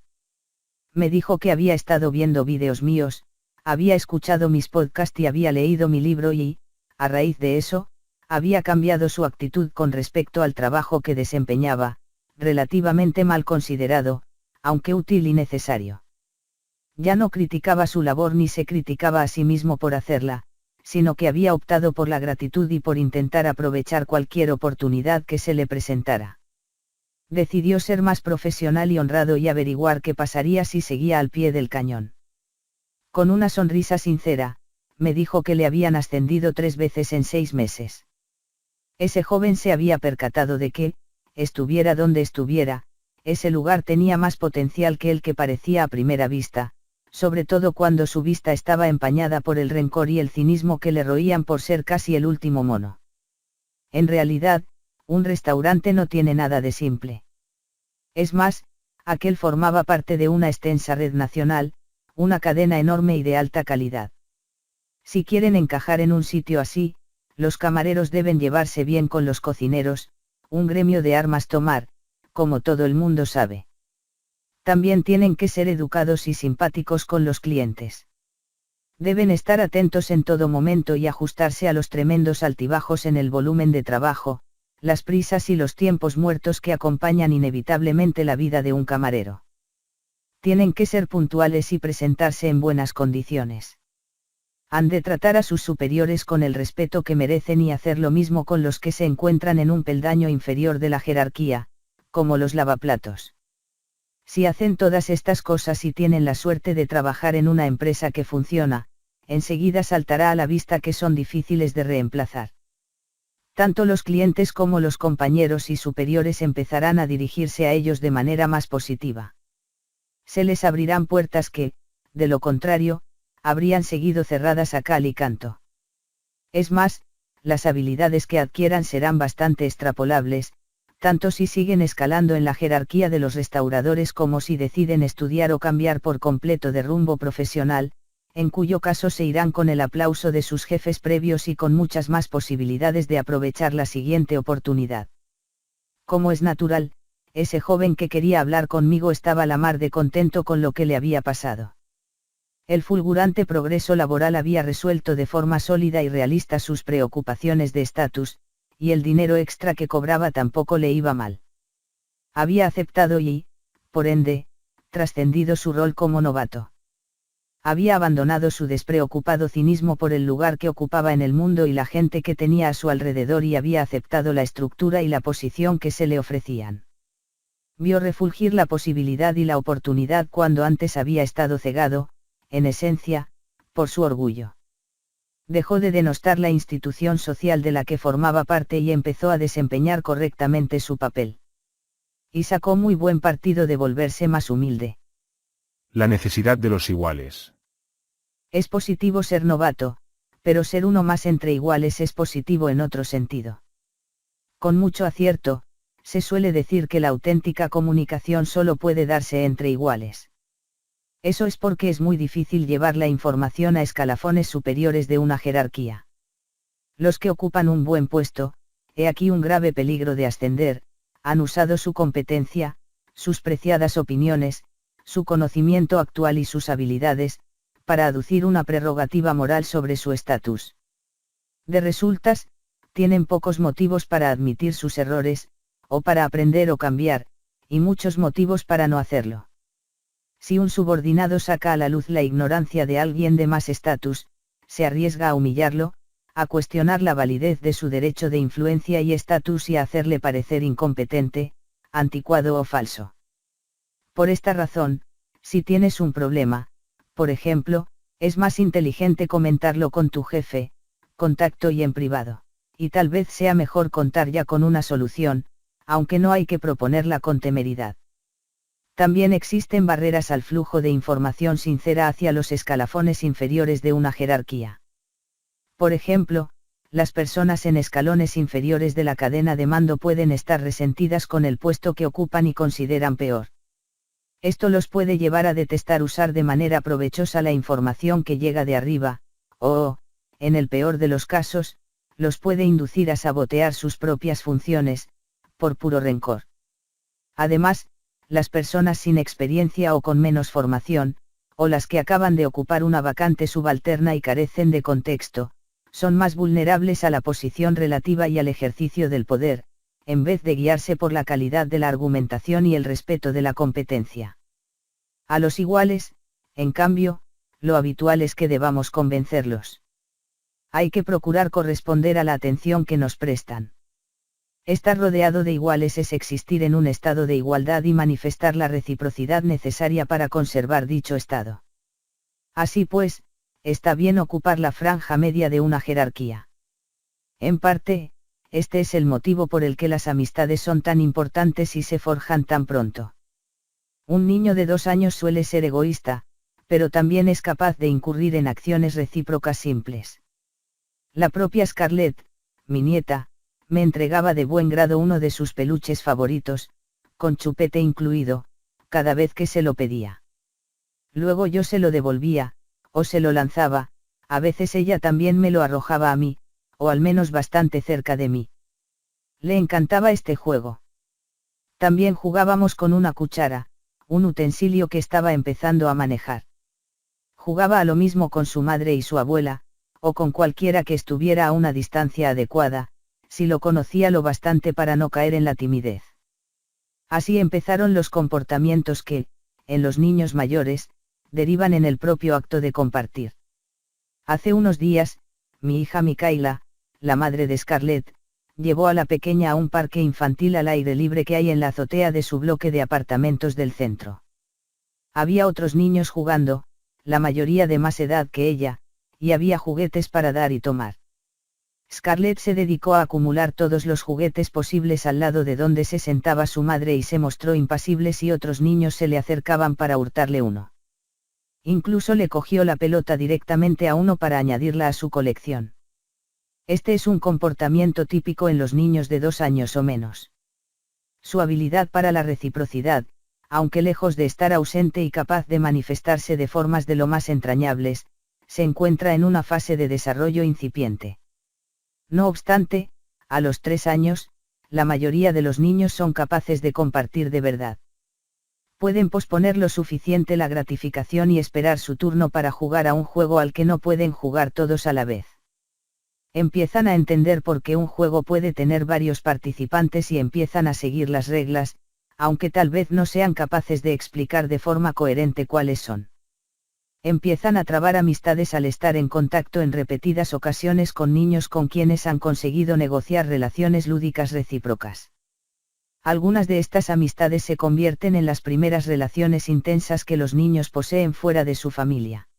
Me dijo que había estado viendo vídeos míos, había escuchado mis podcasts y había leído mi libro y, a raíz de eso, había cambiado su actitud con respecto al trabajo que desempeñaba, relativamente mal considerado, aunque útil y necesario. Ya no criticaba su labor ni se criticaba a sí mismo por hacerla, sino que había optado por la gratitud y por intentar aprovechar cualquier oportunidad que se le presentara. Decidió ser más profesional y honrado y averiguar qué pasaría si seguía al pie del cañón. Con una sonrisa sincera, me dijo que le habían ascendido 3 veces en 6 meses. Ese joven se había percatado de que, estuviera donde estuviera, ese lugar tenía más potencial que el que parecía a primera vista, sobre todo cuando su vista estaba empañada por el rencor y el cinismo que le roían por ser casi el último mono. En realidad, un restaurante no tiene nada de simple. Es más, aquel formaba parte de una extensa red nacional, una cadena enorme y de alta calidad. Si quieren encajar en un sitio así, los camareros deben llevarse bien con los cocineros, un gremio de armas tomar, como todo el mundo sabe. También tienen que ser educados y simpáticos con los clientes. Deben estar atentos en todo momento y ajustarse a los tremendos altibajos en el volumen de trabajo, las prisas y los tiempos muertos que acompañan inevitablemente la vida de un camarero. Tienen que ser puntuales y presentarse en buenas condiciones. Han de tratar a sus superiores con el respeto que merecen y hacer lo mismo con los que se encuentran en un peldaño inferior de la jerarquía, como los lavaplatos. Si hacen todas estas cosas y tienen la suerte de trabajar en una empresa que funciona, enseguida saltará a la vista que son difíciles de reemplazar. Tanto los clientes como los compañeros y superiores empezarán a dirigirse a ellos de manera más positiva. Se les abrirán puertas que, de lo contrario, habrían seguido cerradas a cal y canto. Es más, las habilidades que adquieran serán bastante extrapolables, tanto si siguen escalando en la jerarquía de los restauradores como si deciden estudiar o cambiar por completo de rumbo profesional, en cuyo caso se irán con el aplauso de sus jefes previos y con muchas más posibilidades de aprovechar la siguiente oportunidad. Como es natural, ese joven que quería hablar conmigo estaba a la mar de contento con lo que le había pasado. El fulgurante progreso laboral había resuelto de forma sólida y realista sus preocupaciones de estatus, y el dinero extra que cobraba tampoco le iba mal. Había aceptado y, por ende, trascendido su rol como novato. Había abandonado su despreocupado cinismo por el lugar que ocupaba en el mundo y la gente que tenía a su alrededor y había aceptado la estructura y la posición que se le ofrecían. Vio refulgir la posibilidad y la oportunidad cuando antes había estado cegado, en esencia, por su orgullo. Dejó de denostar la institución social de la que formaba parte y empezó a desempeñar correctamente su papel. Y sacó muy buen partido de volverse más humilde. La necesidad de los iguales. Es positivo ser novato, pero ser uno más entre iguales es positivo en otro sentido. Con mucho acierto, se suele decir que la auténtica comunicación solo puede darse entre iguales. Eso es porque es muy difícil llevar la información a escalafones superiores de una jerarquía. Los que ocupan un buen puesto, he aquí un grave peligro de ascender, han usado su competencia, sus preciadas opiniones, su conocimiento actual y sus habilidades, para aducir una prerrogativa moral sobre su estatus. De resultas, tienen pocos motivos para admitir sus errores, o para aprender o cambiar, y muchos motivos para no hacerlo. Si un subordinado saca a la luz la ignorancia de alguien de más estatus, se arriesga a humillarlo, a cuestionar la validez de su derecho de influencia y estatus y a hacerle parecer incompetente, anticuado o falso. Por esta razón, si tienes un problema, por ejemplo, es más inteligente comentarlo con tu jefe, con tacto y en privado, y tal vez sea mejor contar ya con una solución, aunque no hay que proponerla con temeridad. También existen barreras al flujo de información sincera hacia los escalafones inferiores de una jerarquía. Por ejemplo, las personas en escalones inferiores de la cadena de mando pueden estar resentidas con el puesto que ocupan y consideran peor. Esto los puede llevar a detestar usar de manera provechosa la información que llega de arriba, o, en el peor de los casos, los puede inducir a sabotear sus propias funciones, por puro rencor. Además, las personas sin experiencia o con menos formación, o las que acaban de ocupar una vacante subalterna y carecen de contexto, son más vulnerables a la posición relativa y al ejercicio del poder, en vez de guiarse por la calidad de la argumentación y el respeto de la competencia. A los iguales, en cambio, lo habitual es que debamos convencerlos. Hay que procurar corresponder a la atención que nos prestan. Estar rodeado de iguales es existir en un estado de igualdad y manifestar la reciprocidad necesaria para conservar dicho estado. Así pues, está bien ocupar la franja media de una jerarquía. En parte, este es el motivo por el que las amistades son tan importantes y se forjan tan pronto. Un niño de 2 años suele ser egoísta, pero también es capaz de incurrir en acciones recíprocas simples. La propia Scarlett, mi nieta, me entregaba de buen grado uno de sus peluches favoritos, con chupete incluido, cada vez que se lo pedía. Luego yo se lo devolvía, o se lo lanzaba, a veces ella también me lo arrojaba a mí, o al menos bastante cerca de mí. Le encantaba este juego. También jugábamos con una cuchara, un utensilio que estaba empezando a manejar. Jugaba a lo mismo con su madre y su abuela, o con cualquiera que estuviera a una distancia adecuada, si lo conocía lo bastante para no caer en la timidez. Así empezaron los comportamientos que, en los niños mayores, derivan en el propio acto de compartir. Hace unos días, mi hija Micaela, la madre de Scarlett, llevó a la pequeña a un parque infantil al aire libre que hay en la azotea de su bloque de apartamentos del centro. Había otros niños jugando, la mayoría de más edad que ella, y había juguetes para dar y tomar. Scarlett se dedicó a acumular todos los juguetes posibles al lado de donde se sentaba su madre y se mostró impasible si otros niños se le acercaban para hurtarle uno. Incluso le cogió la pelota directamente a uno para añadirla a su colección. Este es un comportamiento típico en los niños de 2 años o menos. Su habilidad para la reciprocidad, aunque lejos de estar ausente y capaz de manifestarse de formas de lo más entrañables, se encuentra en una fase de desarrollo incipiente. No obstante, a los 3 años, la mayoría de los niños son capaces de compartir de verdad. Pueden posponer lo suficiente la gratificación y esperar su turno para jugar a un juego al que no pueden jugar todos a la vez. Empiezan a entender por qué un juego puede tener varios participantes y empiezan a seguir las reglas, aunque tal vez no sean capaces de explicar de forma coherente cuáles son. Empiezan a trabar amistades al estar en contacto en repetidas ocasiones con niños con quienes han conseguido negociar relaciones lúdicas recíprocas. Algunas de estas amistades se convierten en las primeras relaciones intensas que los niños poseen fuera de su familia.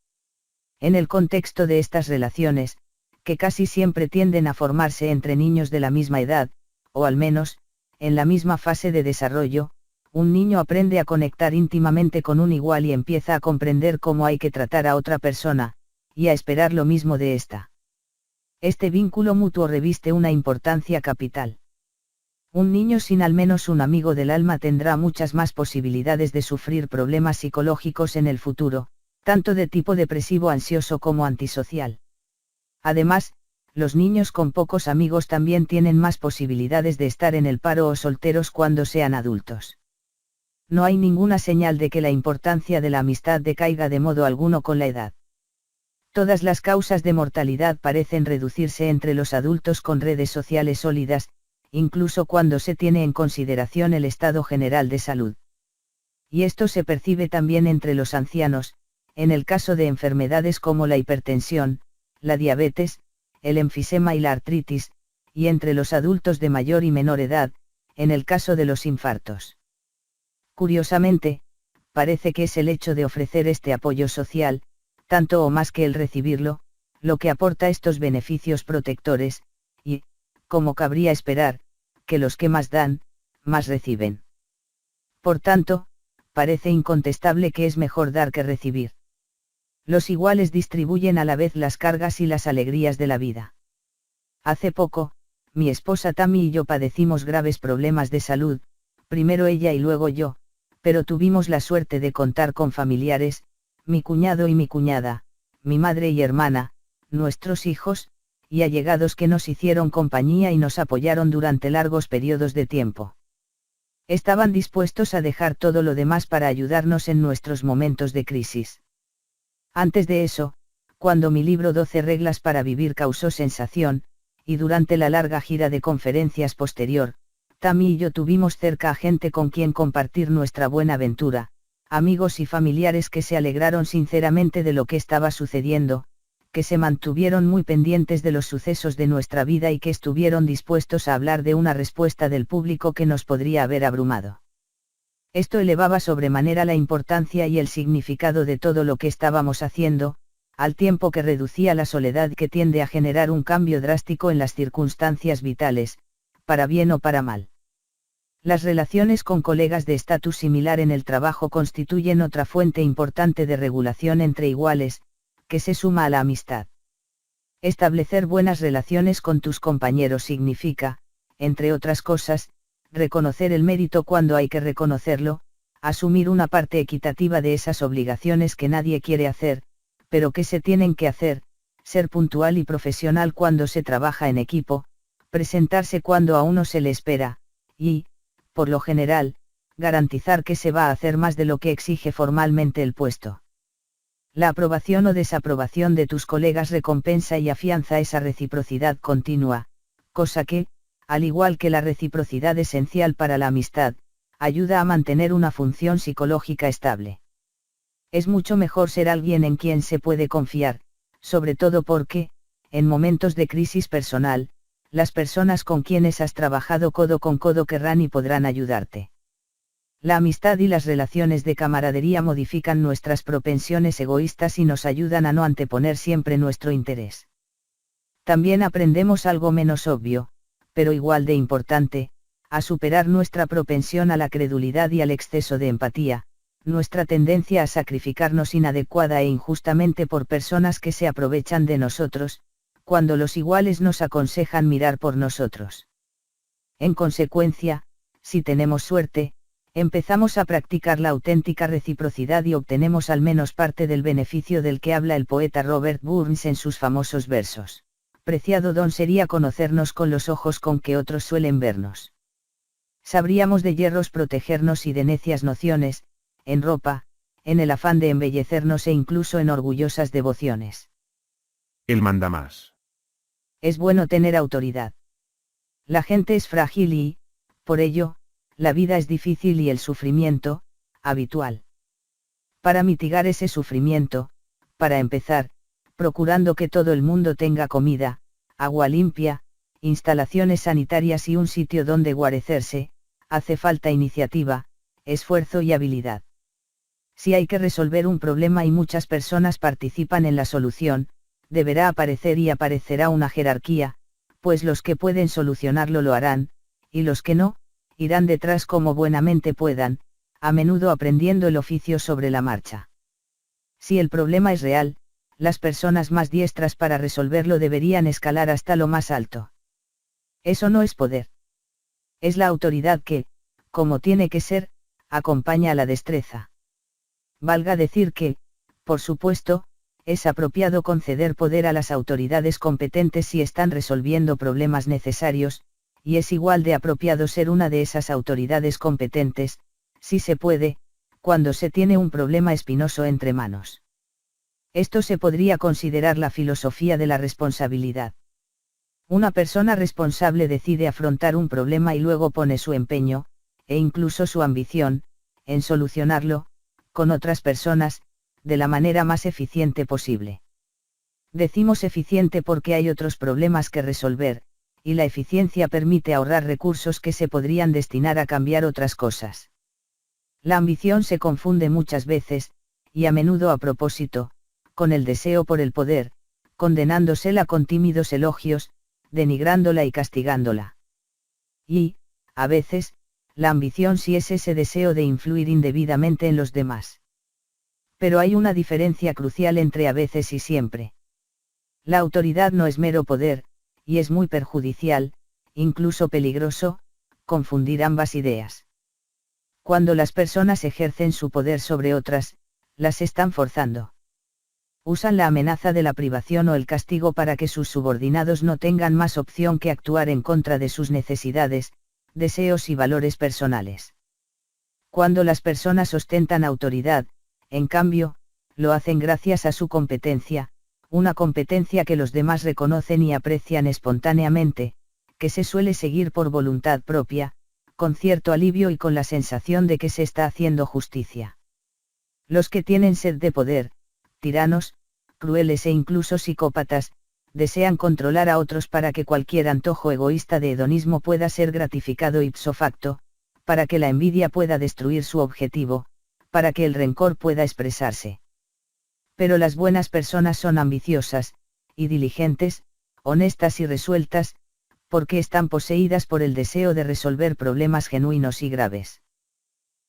En el contexto de estas relaciones, que casi siempre tienden a formarse entre niños de la misma edad, o al menos, en la misma fase de desarrollo, un niño aprende a conectar íntimamente con un igual y empieza a comprender cómo hay que tratar a otra persona, y a esperar lo mismo de ésta. Este vínculo mutuo reviste una importancia capital. Un niño sin al menos un amigo del alma tendrá muchas más posibilidades de sufrir problemas psicológicos en el futuro, tanto de tipo depresivo ansioso como antisocial. Además, los niños con pocos amigos también tienen más posibilidades de estar en el paro o solteros cuando sean adultos. No hay ninguna señal de que la importancia de la amistad decaiga de modo alguno con la edad. Todas las causas de mortalidad parecen reducirse entre los adultos con redes sociales sólidas, incluso cuando se tiene en consideración el estado general de salud. Y esto se percibe también entre los ancianos, en el caso de enfermedades como la hipertensión, la diabetes, el enfisema y la artritis, y entre los adultos de mayor y menor edad, en el caso de los infartos. Curiosamente, parece que es el hecho de ofrecer este apoyo social, tanto o más que el recibirlo, lo que aporta estos beneficios protectores, y, como cabría esperar, que los que más dan, más reciben. Por tanto, parece incontestable que es mejor dar que recibir. Los iguales distribuyen a la vez las cargas y las alegrías de la vida. Hace poco, mi esposa Tammy y yo padecimos graves problemas de salud, primero ella y luego yo, pero tuvimos la suerte de contar con familiares, mi cuñado y mi cuñada, mi madre y hermana, nuestros hijos, y allegados que nos hicieron compañía y nos apoyaron durante largos periodos de tiempo. Estaban dispuestos a dejar todo lo demás para ayudarnos en nuestros momentos de crisis. Antes de eso, cuando mi libro 12 reglas para vivir causó sensación, y durante la larga gira de conferencias posterior, Tammy y yo tuvimos cerca a gente con quien compartir nuestra buena aventura, amigos y familiares que se alegraron sinceramente de lo que estaba sucediendo, que se mantuvieron muy pendientes de los sucesos de nuestra vida y que estuvieron dispuestos a hablar de una respuesta del público que nos podría haber abrumado. Esto elevaba sobremanera la importancia y el significado de todo lo que estábamos haciendo, al tiempo que reducía la soledad que tiende a generar un cambio drástico en las circunstancias vitales, para bien o para mal. Las relaciones con colegas de estatus similar en el trabajo constituyen otra fuente importante de regulación entre iguales, que se suma a la amistad. Establecer buenas relaciones con tus compañeros significa, entre otras cosas, reconocer el mérito cuando hay que reconocerlo, asumir una parte equitativa de esas obligaciones que nadie quiere hacer, pero que se tienen que hacer, ser puntual y profesional cuando se trabaja en equipo, presentarse cuando a uno se le espera, y, por lo general, garantizar que se va a hacer más de lo que exige formalmente el puesto. La aprobación o desaprobación de tus colegas recompensa y afianza esa reciprocidad continua, cosa que, al igual que la reciprocidad esencial para la amistad, ayuda a mantener una función psicológica estable. Es mucho mejor ser alguien en quien se puede confiar, sobre todo porque, en momentos de crisis personal, las personas con quienes has trabajado codo con codo querrán y podrán ayudarte. La amistad y las relaciones de camaradería modifican nuestras propensiones egoístas y nos ayudan a no anteponer siempre nuestro interés. También aprendemos algo menos obvio, pero igual de importante, a superar nuestra propensión a la credulidad y al exceso de empatía, nuestra tendencia a sacrificarnos inadecuada e injustamente por personas que se aprovechan de nosotros, cuando los iguales nos aconsejan mirar por nosotros. En consecuencia, si tenemos suerte, empezamos a practicar la auténtica reciprocidad y obtenemos al menos parte del beneficio del que habla el poeta Robert Burns en sus famosos versos. Preciado don sería conocernos con los ojos con que otros suelen vernos. Sabríamos de yerros protegernos y de necias nociones, en ropa, en el afán de embellecernos e incluso en orgullosas devociones. Él manda más. Es bueno tener autoridad. La gente es frágil y, por ello, la vida es difícil y el sufrimiento, habitual. Para mitigar ese sufrimiento, para empezar, procurando que todo el mundo tenga comida, agua limpia, instalaciones sanitarias y un sitio donde guarecerse, hace falta iniciativa, esfuerzo y habilidad. Si hay que resolver un problema y muchas personas participan en la solución, deberá aparecer y aparecerá una jerarquía, pues los que pueden solucionarlo lo harán, y los que no, irán detrás como buenamente puedan, a menudo aprendiendo el oficio sobre la marcha. Si el problema es real, las personas más diestras para resolverlo deberían escalar hasta lo más alto. Eso no es poder. Es la autoridad que, como tiene que ser, acompaña a la destreza. Valga decir que, por supuesto, es apropiado conceder poder a las autoridades competentes si están resolviendo problemas necesarios, y es igual de apropiado ser una de esas autoridades competentes, si se puede, cuando se tiene un problema espinoso entre manos. Esto se podría considerar la filosofía de la responsabilidad. Una persona responsable decide afrontar un problema y luego pone su empeño, e incluso su ambición, en solucionarlo, con otras personas, de la manera más eficiente posible. Decimos eficiente porque hay otros problemas que resolver, y la eficiencia permite ahorrar recursos que se podrían destinar a cambiar otras cosas. La ambición se confunde muchas veces, y a menudo a propósito, con el deseo por el poder, condenándosela con tímidos elogios, denigrándola y castigándola. Y, a veces, la ambición sí es ese deseo de influir indebidamente en los demás. Pero hay una diferencia crucial entre a veces y siempre. La autoridad no es mero poder, y es muy perjudicial, incluso peligroso, confundir ambas ideas. Cuando las personas ejercen su poder sobre otras, las están forzando. Usan la amenaza de la privación o el castigo para que sus subordinados no tengan más opción que actuar en contra de sus necesidades, deseos y valores personales. Cuando las personas ostentan autoridad, en cambio, lo hacen gracias a su competencia, una competencia que los demás reconocen y aprecian espontáneamente, que se suele seguir por voluntad propia, con cierto alivio y con la sensación de que se está haciendo justicia. Los que tienen sed de poder, tiranos, crueles e incluso psicópatas, desean controlar a otros para que cualquier antojo egoísta de hedonismo pueda ser gratificado ipso facto, para que la envidia pueda destruir su objetivo, para que el rencor pueda expresarse. Pero las buenas personas son ambiciosas, y diligentes, honestas y resueltas, porque están poseídas por el deseo de resolver problemas genuinos y graves.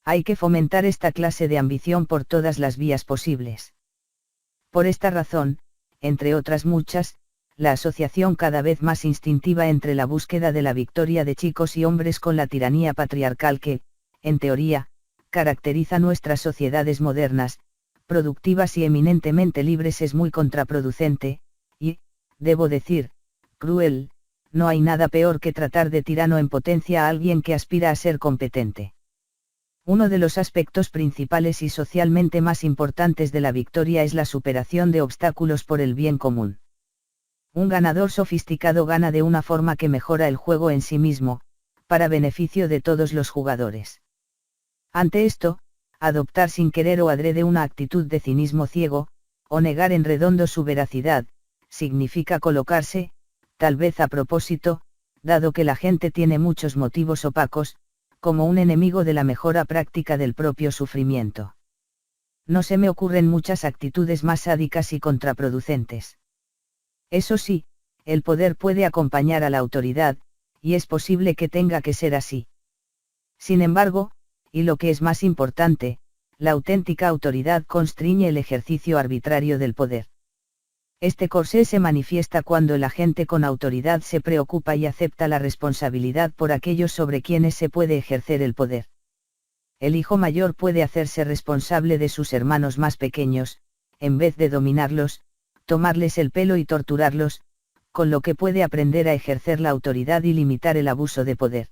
Hay que fomentar esta clase de ambición por todas las vías posibles. Por esta razón, entre otras muchas, la asociación cada vez más instintiva entre la búsqueda de la victoria de chicos y hombres con la tiranía patriarcal que, en teoría, caracteriza nuestras sociedades modernas, productivas y eminentemente libres es muy contraproducente, y, debo decir, cruel. No hay nada peor que tratar de tirano en potencia a alguien que aspira a ser competente. Uno de los aspectos principales y socialmente más importantes de la victoria es la superación de obstáculos por el bien común. Un ganador sofisticado gana de una forma que mejora el juego en sí mismo, para beneficio de todos los jugadores. Ante esto, adoptar sin querer o adrede una actitud de cinismo ciego, o negar en redondo su veracidad, significa colocarse, tal vez a propósito, dado que la gente tiene muchos motivos opacos, como un enemigo de la mejora práctica del propio sufrimiento. No se me ocurren muchas actitudes más sádicas y contraproducentes. Eso sí, el poder puede acompañar a la autoridad, y es posible que tenga que ser así. Sin embargo, y lo que es más importante, la auténtica autoridad constriñe el ejercicio arbitrario del poder. Este corsé se manifiesta cuando el agente con autoridad se preocupa y acepta la responsabilidad por aquellos sobre quienes se puede ejercer el poder. El hijo mayor puede hacerse responsable de sus hermanos más pequeños, en vez de dominarlos, tomarles el pelo y torturarlos, con lo que puede aprender a ejercer la autoridad y limitar el abuso de poder.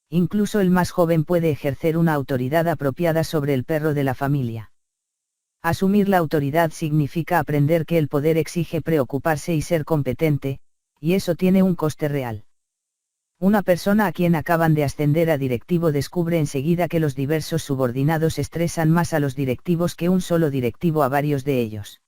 Incluso el más joven puede ejercer una autoridad apropiada sobre el perro de la familia. Asumir la autoridad significa aprender que el poder exige preocuparse y ser competente, y eso tiene un coste real. Una persona a quien acaban de ascender a directivo descubre enseguida que los diversos subordinados estresan más a los directivos que un solo directivo a varios de ellos.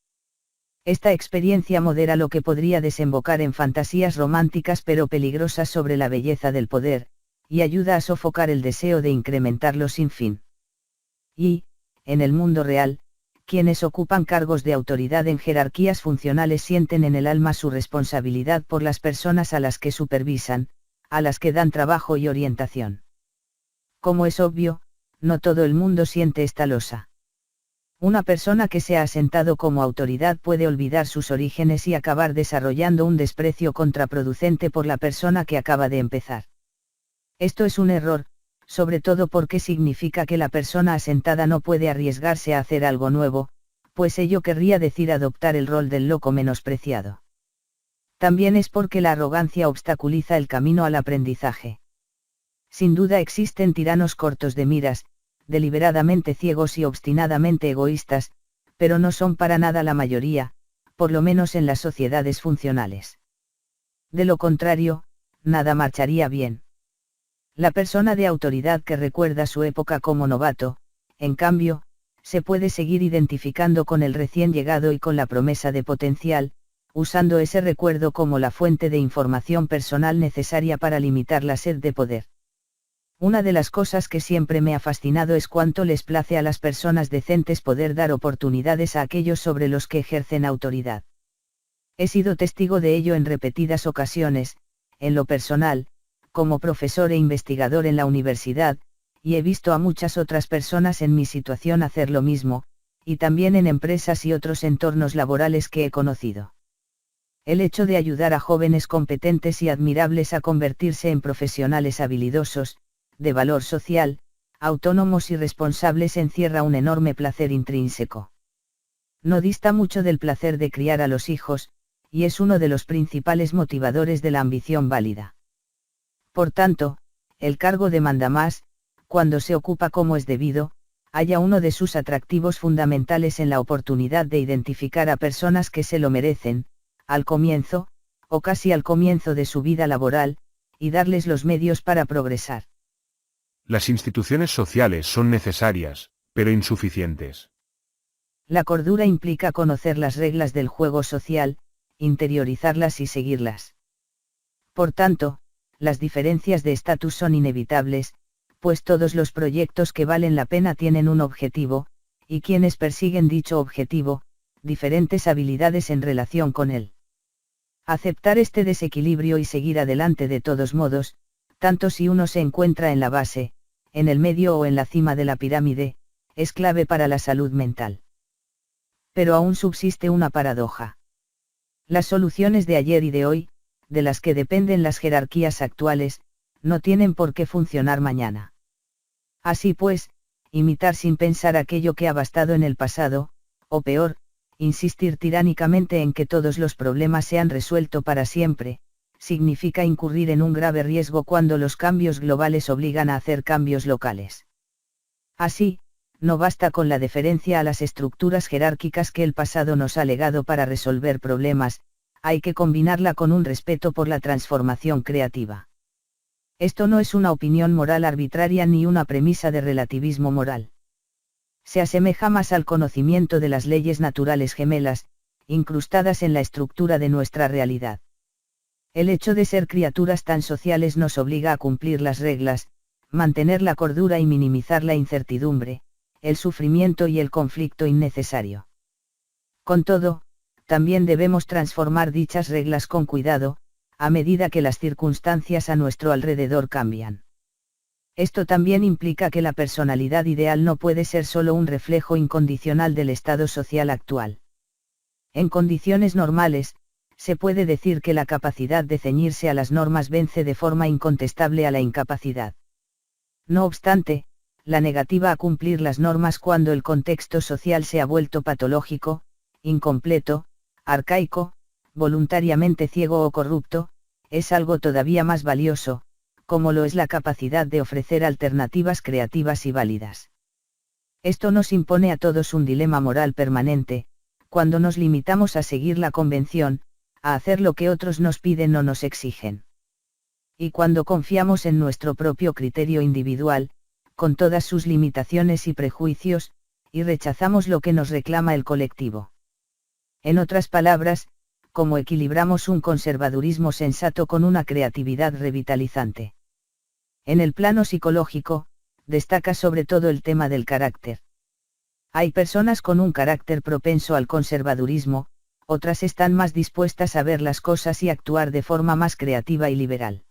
Esta experiencia modera lo que podría desembocar en fantasías románticas pero peligrosas sobre la belleza del poder, y ayuda a sofocar el deseo de incrementarlo sin fin. Y, en el mundo real, quienes ocupan cargos de autoridad en jerarquías funcionales sienten en el alma su responsabilidad por las personas a las que supervisan, a las que dan trabajo y orientación. Como es obvio, no todo el mundo siente esta losa. Una persona que se ha asentado como autoridad puede olvidar sus orígenes y acabar desarrollando un desprecio contraproducente por la persona que acaba de empezar. Esto es un error, sobre todo porque significa que la persona asentada no puede arriesgarse a hacer algo nuevo, pues ello querría decir adoptar el rol del loco menospreciado. También es porque la arrogancia obstaculiza el camino al aprendizaje. Sin duda existen tiranos cortos de miras, deliberadamente ciegos y obstinadamente egoístas, pero no son para nada la mayoría, por lo menos en las sociedades funcionales. De lo contrario, nada marcharía bien. La persona de autoridad que recuerda su época como novato, en cambio, se puede seguir identificando con el recién llegado y con la promesa de potencial, usando ese recuerdo como la fuente de información personal necesaria para limitar la sed de poder. Una de las cosas que siempre me ha fascinado es cuánto les place a las personas decentes poder dar oportunidades a aquellos sobre los que ejercen autoridad. He sido testigo de ello en repetidas ocasiones, en lo personal, como profesor e investigador en la universidad, y he visto a muchas otras personas en mi situación hacer lo mismo, y también en empresas y otros entornos laborales que he conocido. El hecho de ayudar a jóvenes competentes y admirables a convertirse en profesionales habilidosos, de valor social, autónomos y responsables encierra un enorme placer intrínseco. No dista mucho del placer de criar a los hijos, y es uno de los principales motivadores de la ambición válida. Por tanto, el cargo demanda más, cuando se ocupa como es debido, haya uno de sus atractivos fundamentales en la oportunidad de identificar a personas que se lo merecen, al comienzo, o casi al comienzo de su vida laboral, y darles los medios para progresar. Las instituciones sociales son necesarias, pero insuficientes. La cordura implica conocer las reglas del juego social, interiorizarlas y seguirlas. Por tanto, las diferencias de estatus son inevitables, pues todos los proyectos que valen la pena tienen un objetivo, y quienes persiguen dicho objetivo, diferentes habilidades en relación con él. Aceptar este desequilibrio y seguir adelante de todos modos, tanto si uno se encuentra en la base, en el medio o en la cima de la pirámide, es clave para la salud mental. Pero aún subsiste una paradoja. Las soluciones de ayer y de hoy, de las que dependen las jerarquías actuales, no tienen por qué funcionar mañana. Así pues, imitar sin pensar aquello que ha bastado en el pasado, o peor, insistir tiránicamente en que todos los problemas se han resuelto para siempre, significa incurrir en un grave riesgo cuando los cambios globales obligan a hacer cambios locales. Así, no basta con la deferencia a las estructuras jerárquicas que el pasado nos ha legado para resolver problemas, hay que combinarla con un respeto por la transformación creativa. Esto no es una opinión moral arbitraria ni una premisa de relativismo moral. Se asemeja más al conocimiento de las leyes naturales gemelas, incrustadas en la estructura de nuestra realidad. El hecho de ser criaturas tan sociales nos obliga a cumplir las reglas, mantener la cordura y minimizar la incertidumbre, el sufrimiento y el conflicto innecesario. Con todo, también debemos transformar dichas reglas con cuidado, a medida que las circunstancias a nuestro alrededor cambian. Esto también implica que la personalidad ideal no puede ser solo un reflejo incondicional del estado social actual. En condiciones normales, se puede decir que la capacidad de ceñirse a las normas vence de forma incontestable a la incapacidad. No obstante, la negativa a cumplir las normas cuando el contexto social se ha vuelto patológico, incompleto, arcaico, voluntariamente ciego o corrupto, es algo todavía más valioso, como lo es la capacidad de ofrecer alternativas creativas y válidas. Esto nos impone a todos un dilema moral permanente, cuando nos limitamos a seguir la convención, a hacer lo que otros nos piden o nos exigen. Y cuando confiamos en nuestro propio criterio individual, con todas sus limitaciones y prejuicios, y rechazamos lo que nos reclama el colectivo. En otras palabras, cómo equilibramos un conservadurismo sensato con una creatividad revitalizante. En el plano psicológico, destaca sobre todo el tema del carácter. Hay personas con un carácter propenso al conservadurismo, otras están más dispuestas a ver las cosas y actuar de forma más creativa y liberal.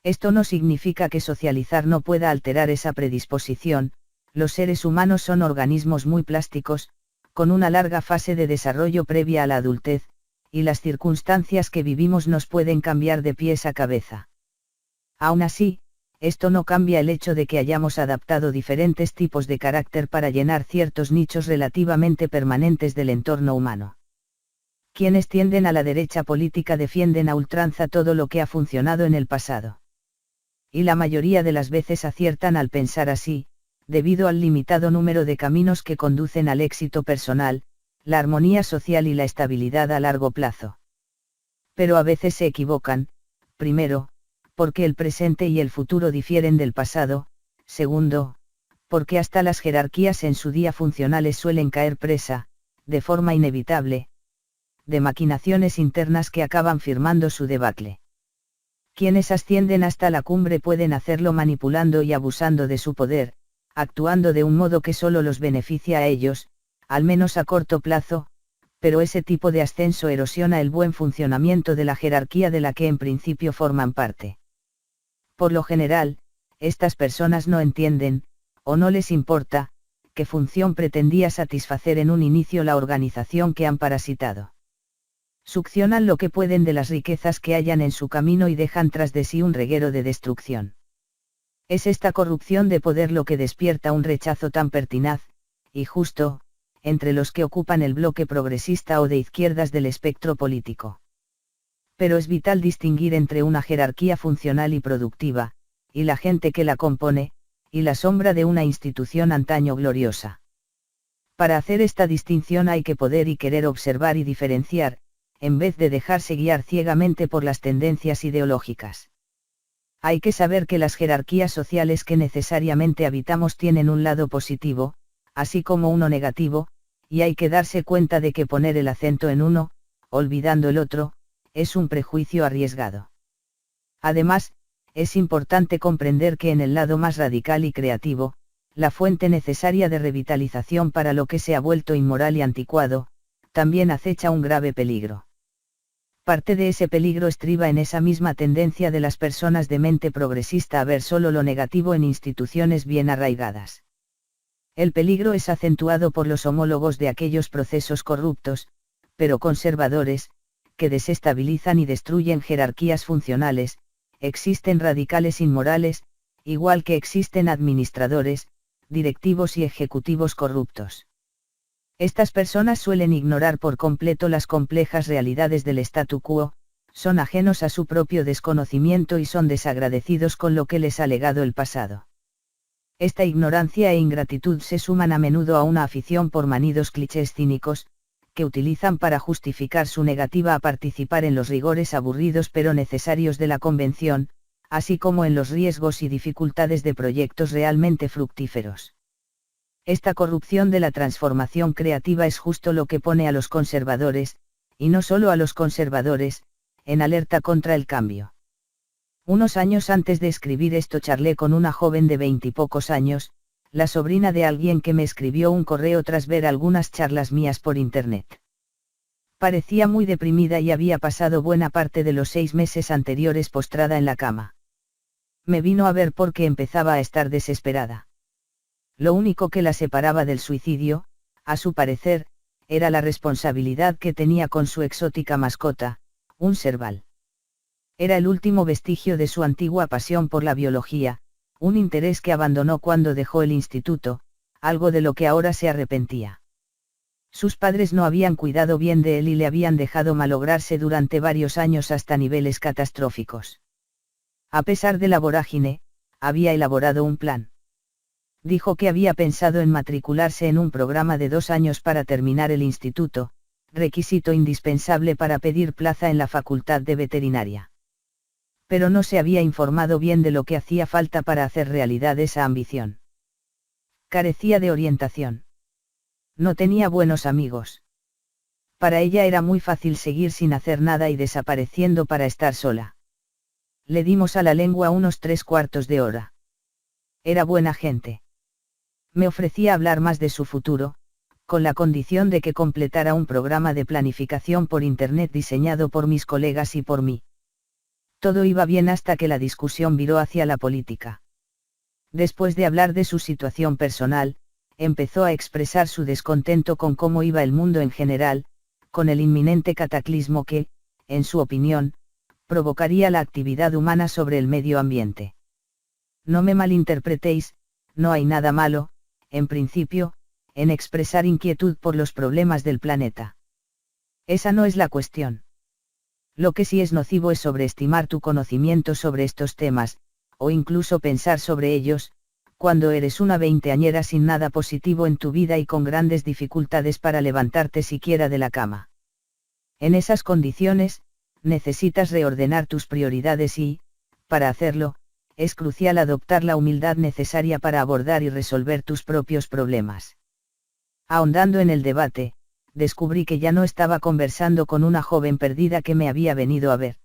Esto no significa que socializar no pueda alterar esa predisposición, los seres humanos son organismos muy plásticos, con una larga fase de desarrollo previa a la adultez, y las circunstancias que vivimos nos pueden cambiar de pies a cabeza. Aún así, esto no cambia el hecho de que hayamos adaptado diferentes tipos de carácter para llenar ciertos nichos relativamente permanentes del entorno humano. Quienes tienden a la derecha política defienden a ultranza todo lo que ha funcionado en el pasado. Y la mayoría de las veces aciertan al pensar así, debido al limitado número de caminos que conducen al éxito personal, la armonía social y la estabilidad a largo plazo. Pero a veces se equivocan, primero, porque el presente y el futuro difieren del pasado, segundo, porque hasta las jerarquías en su día funcionales suelen caer presa, de forma inevitable, de maquinaciones internas que acaban firmando su debacle. Quienes ascienden hasta la cumbre pueden hacerlo manipulando y abusando de su poder, actuando de un modo que solo los beneficia a ellos, al menos a corto plazo, pero ese tipo de ascenso erosiona el buen funcionamiento de la jerarquía de la que en principio forman parte. Por lo general, estas personas no entienden, o no les importa, qué función pretendía satisfacer en un inicio la organización que han parasitado. Succionan lo que pueden de las riquezas que hallan en su camino y dejan tras de sí un reguero de destrucción. Es esta corrupción de poder lo que despierta un rechazo tan pertinaz, y justo, entre los que ocupan el bloque progresista o de izquierdas del espectro político. Pero es vital distinguir entre una jerarquía funcional y productiva, y la gente que la compone, y la sombra de una institución antaño gloriosa. Para hacer esta distinción hay que poder y querer observar y diferenciar, en vez de dejarse guiar ciegamente por las tendencias ideológicas. Hay que saber que las jerarquías sociales que necesariamente habitamos tienen un lado positivo, así como uno negativo, y hay que darse cuenta de que poner el acento en uno, olvidando el otro, es un prejuicio arriesgado. Además, es importante comprender que en el lado más radical y creativo, la fuente necesaria de revitalización para lo que se ha vuelto inmoral y anticuado, también acecha un grave peligro. Parte de ese peligro estriba en esa misma tendencia de las personas de mente progresista a ver solo lo negativo en instituciones bien arraigadas. El peligro es acentuado por los homólogos de aquellos procesos corruptos, pero conservadores, que desestabilizan y destruyen jerarquías funcionales. Existen radicales inmorales, igual que existen administradores, directivos y ejecutivos corruptos. Estas personas suelen ignorar por completo las complejas realidades del statu quo, son ajenos a su propio desconocimiento y son desagradecidos con lo que les ha legado el pasado. Esta ignorancia e ingratitud se suman a menudo a una afición por manidos clichés cínicos, que utilizan para justificar su negativa a participar en los rigores aburridos pero necesarios de la convención, así como en los riesgos y dificultades de proyectos realmente fructíferos. Esta corrupción de la transformación creativa es justo lo que pone a los conservadores, y no solo a los conservadores, en alerta contra el cambio. Unos años antes de escribir esto charlé con una joven de 20 y pocos años, la sobrina de alguien que me escribió un correo tras ver algunas charlas mías por internet. Parecía muy deprimida y había pasado buena parte de los 6 meses anteriores postrada en la cama. Me vino a ver porque empezaba a estar desesperada. Lo único que la separaba del suicidio, a su parecer, era la responsabilidad que tenía con su exótica mascota, un serval. Era el último vestigio de su antigua pasión por la biología, un interés que abandonó cuando dejó el instituto, algo de lo que ahora se arrepentía. Sus padres no habían cuidado bien de él y le habían dejado malograrse durante varios años hasta niveles catastróficos. A pesar de la vorágine, había elaborado un plan. Dijo que había pensado en matricularse en un programa de 2 años para terminar el instituto, requisito indispensable para pedir plaza en la Facultad de Veterinaria. Pero no se había informado bien de lo que hacía falta para hacer realidad esa ambición. Carecía de orientación. No tenía buenos amigos. Para ella era muy fácil seguir sin hacer nada y desapareciendo para estar sola. Le dimos a la lengua unos 3/4 de hora. Era buena gente. Me ofrecía hablar más de su futuro, con la condición de que completara un programa de planificación por Internet diseñado por mis colegas y por mí. Todo iba bien hasta que la discusión viró hacia la política. Después de hablar de su situación personal, empezó a expresar su descontento con cómo iba el mundo en general, con el inminente cataclismo que, en su opinión, provocaría la actividad humana sobre el medio ambiente. No me malinterpretéis, no hay nada malo, en principio, en expresar inquietud por los problemas del planeta. Esa no es la cuestión. Lo que sí es nocivo es sobreestimar tu conocimiento sobre estos temas, o incluso pensar sobre ellos, cuando eres una veinteañera sin nada positivo en tu vida y con grandes dificultades para levantarte siquiera de la cama. En esas condiciones, necesitas reordenar tus prioridades y, para hacerlo, es crucial adoptar la humildad necesaria para abordar y resolver tus propios problemas. Ahondando en el debate, descubrí que ya no estaba conversando con una joven perdida que me había venido a ver.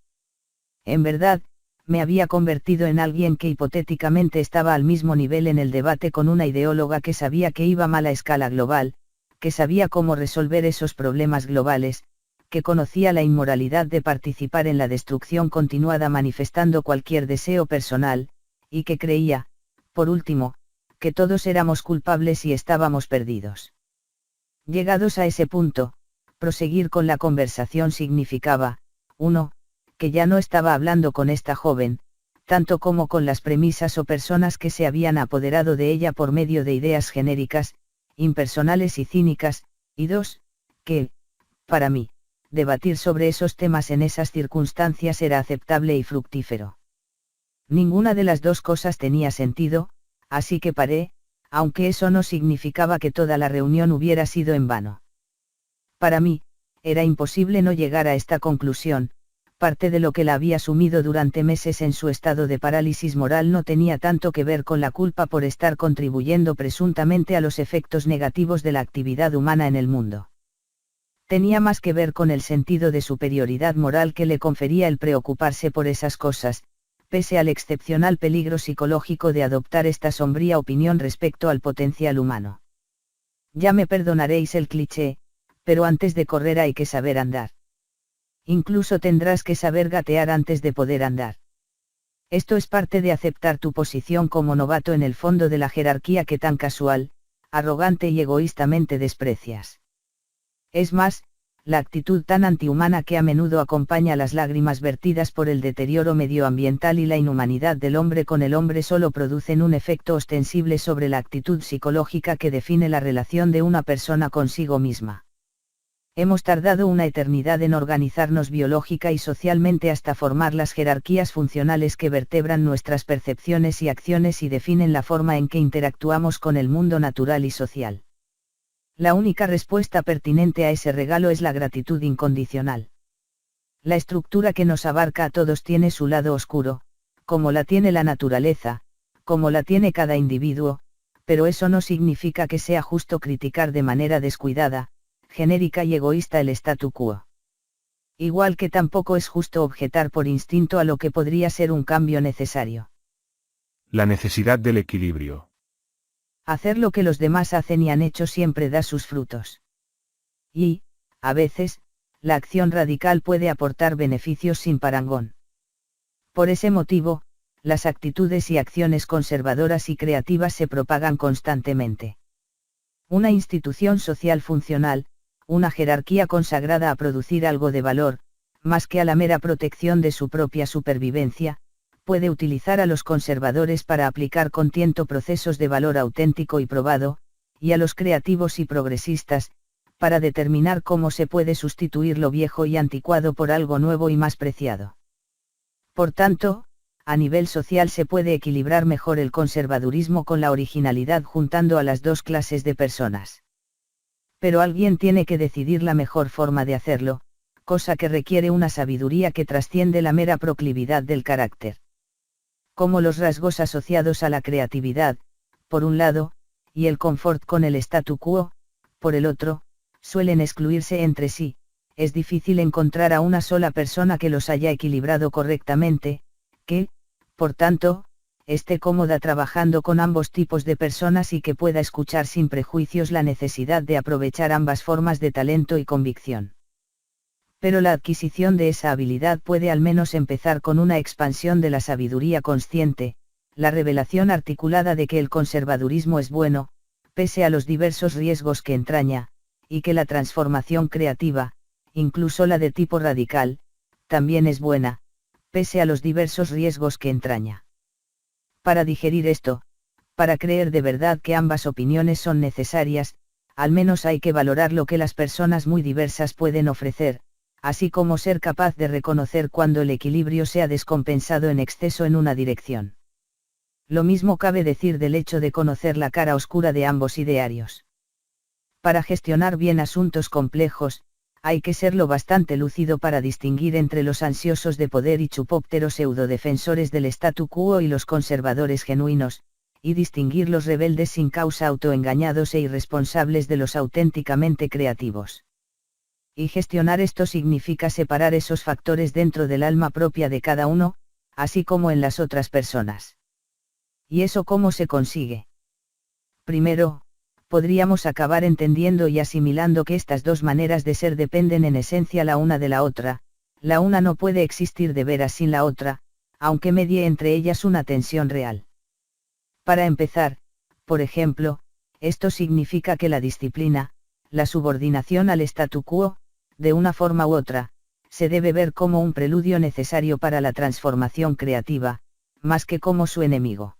En verdad, me había convertido en alguien que hipotéticamente estaba al mismo nivel en el debate con una ideóloga que sabía que iba mal a escala global, que sabía cómo resolver esos problemas globales, que conocía la inmoralidad de participar en la destrucción continuada manifestando cualquier deseo personal, y que creía, por último, que todos éramos culpables y estábamos perdidos. Llegados a ese punto, proseguir con la conversación significaba, 1, que ya no estaba hablando con esta joven, tanto como con las premisas o personas que se habían apoderado de ella por medio de ideas genéricas, impersonales y cínicas, y 2, que, para mí, debatir sobre esos temas en esas circunstancias era aceptable y fructífero. Ninguna de las dos cosas tenía sentido, así que paré, aunque eso no significaba que toda la reunión hubiera sido en vano. Para mí, era imposible no llegar a esta conclusión. Parte de lo que la había sumido durante meses en su estado de parálisis moral no tenía tanto que ver con la culpa por estar contribuyendo presuntamente a los efectos negativos de la actividad humana en el mundo. Tenía más que ver con el sentido de superioridad moral que le confería el preocuparse por esas cosas, pese al excepcional peligro psicológico de adoptar esta sombría opinión respecto al potencial humano. Ya me perdonaréis el cliché, pero antes de correr hay que saber andar. Incluso tendrás que saber gatear antes de poder andar. Esto es parte de aceptar tu posición como novato en el fondo de la jerarquía que tan casual, arrogante y egoístamente desprecias. Es más, la actitud tan antihumana que a menudo acompaña las lágrimas vertidas por el deterioro medioambiental y la inhumanidad del hombre con el hombre solo producen un efecto ostensible sobre la actitud psicológica que define la relación de una persona consigo misma. Hemos tardado una eternidad en organizarnos biológica y socialmente hasta formar las jerarquías funcionales que vertebran nuestras percepciones y acciones y definen la forma en que interactuamos con el mundo natural y social. La única respuesta pertinente a ese regalo es la gratitud incondicional. La estructura que nos abarca a todos tiene su lado oscuro, como la tiene la naturaleza, como la tiene cada individuo, pero eso no significa que sea justo criticar de manera descuidada, genérica y egoísta el statu quo. Igual que tampoco es justo objetar por instinto a lo que podría ser un cambio necesario. La necesidad del equilibrio. Hacer lo que los demás hacen y han hecho siempre da sus frutos. Y, a veces, la acción radical puede aportar beneficios sin parangón. Por ese motivo, las actitudes y acciones conservadoras y creativas se propagan constantemente. Una institución social funcional, una jerarquía consagrada a producir algo de valor, más que a la mera protección de su propia supervivencia, puede utilizar a los conservadores para aplicar con tiento procesos de valor auténtico y probado, y a los creativos y progresistas, para determinar cómo se puede sustituir lo viejo y anticuado por algo nuevo y más preciado. Por tanto, a nivel social se puede equilibrar mejor el conservadurismo con la originalidad juntando a las dos clases de personas. Pero alguien tiene que decidir la mejor forma de hacerlo, cosa que requiere una sabiduría que trasciende la mera proclividad del carácter. Como los rasgos asociados a la creatividad, por un lado, y el confort con el statu quo, por el otro, suelen excluirse entre sí, es difícil encontrar a una sola persona que los haya equilibrado correctamente, que, por tanto, esté cómoda trabajando con ambos tipos de personas y que pueda escuchar sin prejuicios la necesidad de aprovechar ambas formas de talento y convicción. Pero la adquisición de esa habilidad puede al menos empezar con una expansión de la sabiduría consciente, la revelación articulada de que el conservadurismo es bueno, pese a los diversos riesgos que entraña, y que la transformación creativa, incluso la de tipo radical, también es buena, pese a los diversos riesgos que entraña. Para digerir esto, para creer de verdad que ambas opiniones son necesarias, al menos hay que valorar lo que las personas muy diversas pueden ofrecer, así como ser capaz de reconocer cuando el equilibrio se ha descompensado en exceso en una dirección. Lo mismo cabe decir del hecho de conocer la cara oscura de ambos idearios. Para gestionar bien asuntos complejos, hay que ser lo bastante lúcido para distinguir entre los ansiosos de poder y chupópteros pseudodefensores del statu quo y los conservadores genuinos, y distinguir los rebeldes sin causa autoengañados e irresponsables de los auténticamente creativos. Y gestionar esto significa separar esos factores dentro del alma propia de cada uno, así como en las otras personas. ¿Y eso cómo se consigue? Primero, podríamos acabar entendiendo y asimilando que estas dos maneras de ser dependen en esencia la una de la otra, la una no puede existir de veras sin la otra, aunque medie entre ellas una tensión real. Para empezar, por ejemplo, esto significa que la disciplina, la subordinación al statu quo, de una forma u otra, se debe ver como un preludio necesario para la transformación creativa, más que como su enemigo.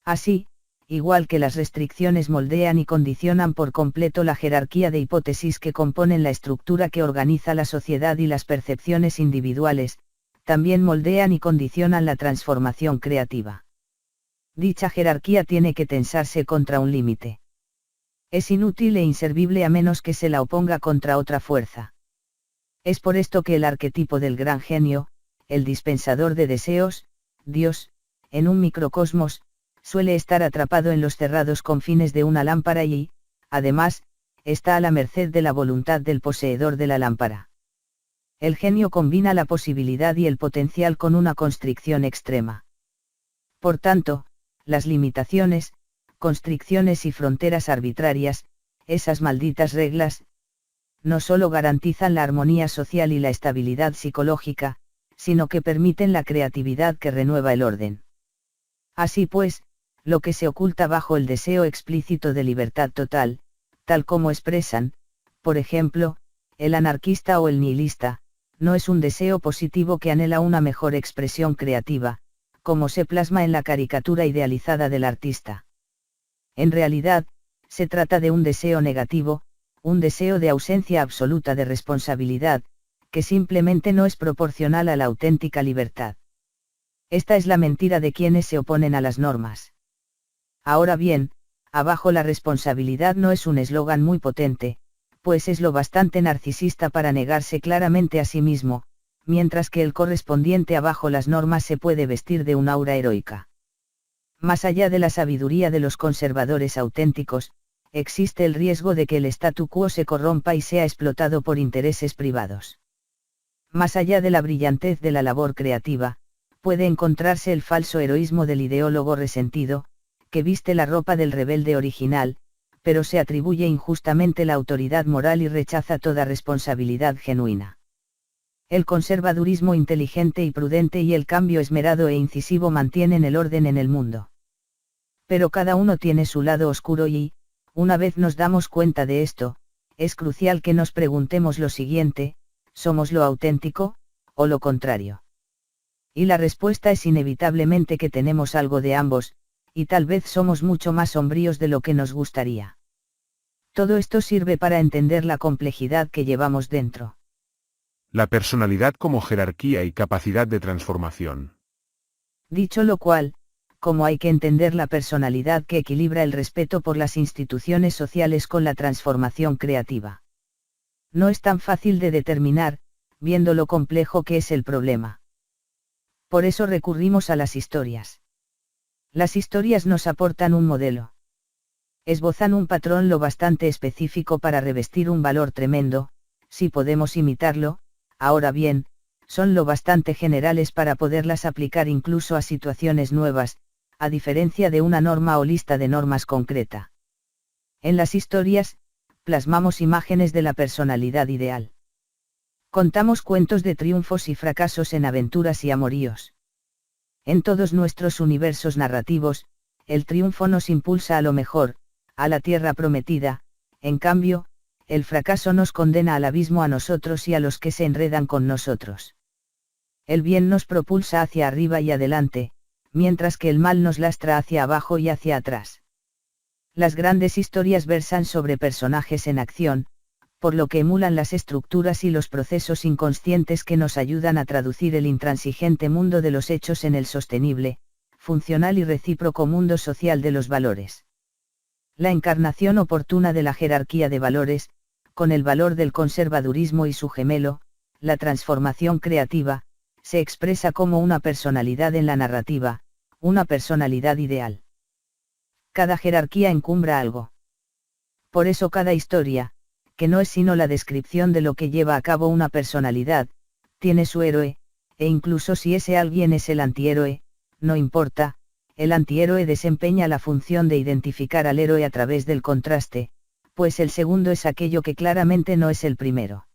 Así, igual que las restricciones moldean y condicionan por completo la jerarquía de hipótesis que componen la estructura que organiza la sociedad y las percepciones individuales, también moldean y condicionan la transformación creativa. Dicha jerarquía tiene que tensarse contra un límite. Es inútil e inservible a menos que se la oponga contra otra fuerza. Es por esto que el arquetipo del gran genio, el dispensador de deseos, Dios, en un microcosmos, suele estar atrapado en los cerrados confines de una lámpara y, además, está a la merced de la voluntad del poseedor de la lámpara. El genio combina la posibilidad y el potencial con una constricción extrema. Por tanto, las limitaciones, constricciones y fronteras arbitrarias, esas malditas reglas, no solo garantizan la armonía social y la estabilidad psicológica, sino que permiten la creatividad que renueva el orden. Así pues, lo que se oculta bajo el deseo explícito de libertad total, tal como expresan, por ejemplo, el anarquista o el nihilista, no es un deseo positivo que anhela una mejor expresión creativa, como se plasma en la caricatura idealizada del artista. En realidad, se trata de un deseo negativo, un deseo de ausencia absoluta de responsabilidad, que simplemente no es proporcional a la auténtica libertad. Esta es la mentira de quienes se oponen a las normas. Ahora bien, abajo la responsabilidad no es un eslogan muy potente, pues es lo bastante narcisista para negarse claramente a sí mismo, mientras que el correspondiente abajo las normas se puede vestir de un aura heroica. Más allá de la sabiduría de los conservadores auténticos, existe el riesgo de que el statu quo se corrompa y sea explotado por intereses privados. Más allá de la brillantez de la labor creativa, puede encontrarse el falso heroísmo del ideólogo resentido, que viste la ropa del rebelde original, pero se atribuye injustamente la autoridad moral y rechaza toda responsabilidad genuina. El conservadurismo inteligente y prudente y el cambio esmerado e incisivo mantienen el orden en el mundo. Pero cada uno tiene su lado oscuro y, una vez nos damos cuenta de esto, es crucial que nos preguntemos lo siguiente: ¿somos lo auténtico, o lo contrario? Y la respuesta es inevitablemente que tenemos algo de ambos, y tal vez somos mucho más sombríos de lo que nos gustaría. Todo esto sirve para entender la complejidad que llevamos dentro. La personalidad como jerarquía y capacidad de transformación. Dicho lo cual, como hay que entender la personalidad que equilibra el respeto por las instituciones sociales con la transformación creativa. No es tan fácil de determinar, viendo lo complejo que es el problema. Por eso recurrimos a las historias. Las historias nos aportan un modelo. Esbozan un patrón lo bastante específico para revestir un valor tremendo, si podemos imitarlo, ahora bien, son lo bastante generales para poderlas aplicar incluso a situaciones nuevas, a diferencia de una norma o lista de normas concreta. En las historias, plasmamos imágenes de la personalidad ideal. Contamos cuentos de triunfos y fracasos en aventuras y amoríos. En todos nuestros universos narrativos, el triunfo nos impulsa a lo mejor, a la tierra prometida, en cambio, el fracaso nos condena al abismo a nosotros y a los que se enredan con nosotros. El bien nos propulsa hacia arriba y adelante, mientras que el mal nos lastra hacia abajo y hacia atrás. Las grandes historias versan sobre personajes en acción, por lo que emulan las estructuras y los procesos inconscientes que nos ayudan a traducir el intransigente mundo de los hechos en el sostenible, funcional y recíproco mundo social de los valores. La encarnación oportuna de la jerarquía de valores, con el valor del conservadurismo y su gemelo, la transformación creativa, se expresa como una personalidad en la narrativa, una personalidad ideal. Cada jerarquía encumbra algo. Por eso cada historia, que no es sino la descripción de lo que lleva a cabo una personalidad, tiene su héroe, e incluso si ese alguien es el antihéroe, no importa, el antihéroe desempeña la función de identificar al héroe a través del contraste, pues el segundo es aquello que claramente no es el primero.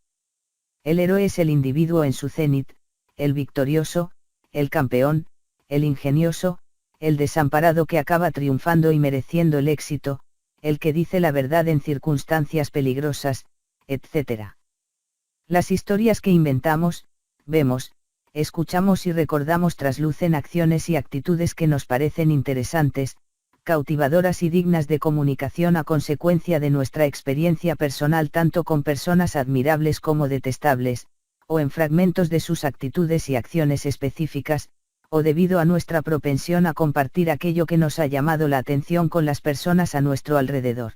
El héroe es el individuo en su cenit, el victorioso, el campeón, el ingenioso, el desamparado que acaba triunfando y mereciendo el éxito, el que dice la verdad en circunstancias peligrosas, etc. Las historias que inventamos, vemos, escuchamos y recordamos traslucen acciones y actitudes que nos parecen interesantes, cautivadoras y dignas de comunicación a consecuencia de nuestra experiencia personal tanto con personas admirables como detestables, o en fragmentos de sus actitudes y acciones específicas, o debido a nuestra propensión a compartir aquello que nos ha llamado la atención con las personas a nuestro alrededor.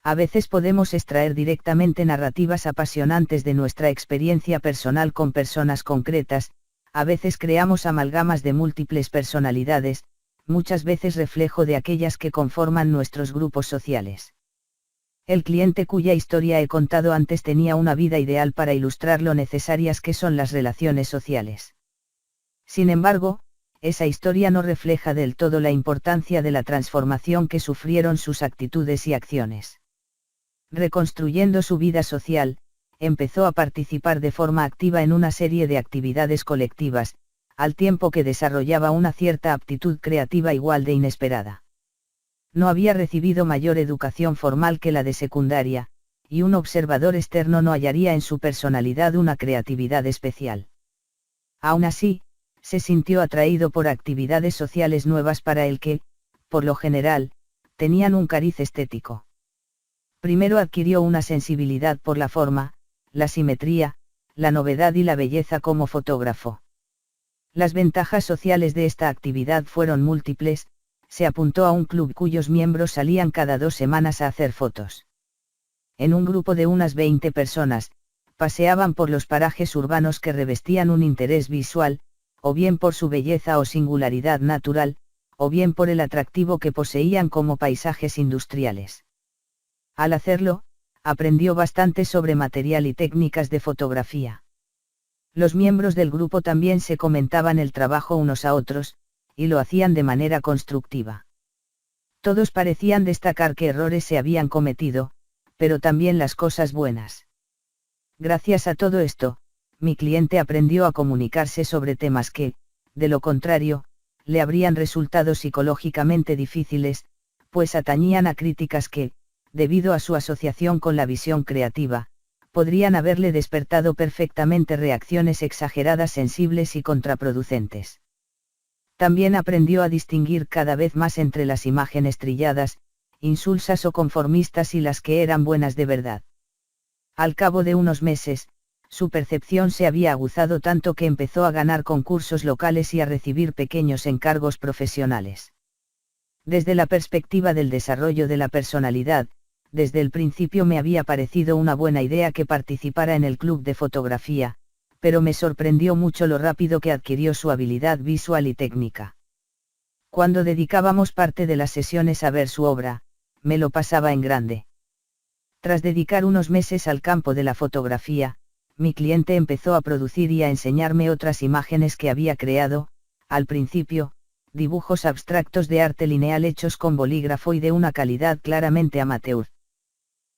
A veces podemos extraer directamente narrativas apasionantes de nuestra experiencia personal con personas concretas, a veces creamos amalgamas de múltiples personalidades, muchas veces reflejo de aquellas que conforman nuestros grupos sociales. El cliente cuya historia he contado antes tenía una vida ideal para ilustrar lo necesarias que son las relaciones sociales. Sin embargo, esa historia no refleja del todo la importancia de la transformación que sufrieron sus actitudes y acciones. Reconstruyendo su vida social, empezó a participar de forma activa en una serie de actividades colectivas, al tiempo que desarrollaba una cierta aptitud creativa igual de inesperada. No había recibido mayor educación formal que la de secundaria, y un observador externo no hallaría en su personalidad una creatividad especial. Aún así, se sintió atraído por actividades sociales nuevas para él que, por lo general, tenían un cariz estético. Primero adquirió una sensibilidad por la forma, la simetría, la novedad y la belleza como fotógrafo. Las ventajas sociales de esta actividad fueron múltiples, se apuntó a un club cuyos miembros salían cada 2 semanas a hacer fotos. En un grupo de unas 20 personas, paseaban por los parajes urbanos que revestían un interés visual, o bien por su belleza o singularidad natural, o bien por el atractivo que poseían como paisajes industriales. Al hacerlo, aprendió bastante sobre material y técnicas de fotografía. Los miembros del grupo también se comentaban el trabajo unos a otros, y lo hacían de manera constructiva. Todos parecían destacar qué errores se habían cometido, pero también las cosas buenas. Gracias a todo esto, mi cliente aprendió a comunicarse sobre temas que, de lo contrario, le habrían resultado psicológicamente difíciles, pues atañían a críticas que, debido a su asociación con la visión creativa, podrían haberle despertado perfectamente reacciones exageradas, sensibles y contraproducentes. También aprendió a distinguir cada vez más entre las imágenes trilladas, insulsas o conformistas y las que eran buenas de verdad. Al cabo de unos meses, Su percepción se había aguzado tanto que empezó a ganar concursos locales y a recibir pequeños encargos profesionales. Desde la perspectiva del desarrollo de la personalidad, desde el principio me había parecido una buena idea que participara en el club de fotografía, pero me sorprendió mucho lo rápido que adquirió su habilidad visual y técnica. Cuando dedicábamos parte de las sesiones a ver su obra, me lo pasaba en grande. Tras dedicar unos meses al campo de la fotografía, mi cliente empezó a producir y a enseñarme otras imágenes que había creado, al principio, dibujos abstractos de arte lineal hechos con bolígrafo y de una calidad claramente amateur.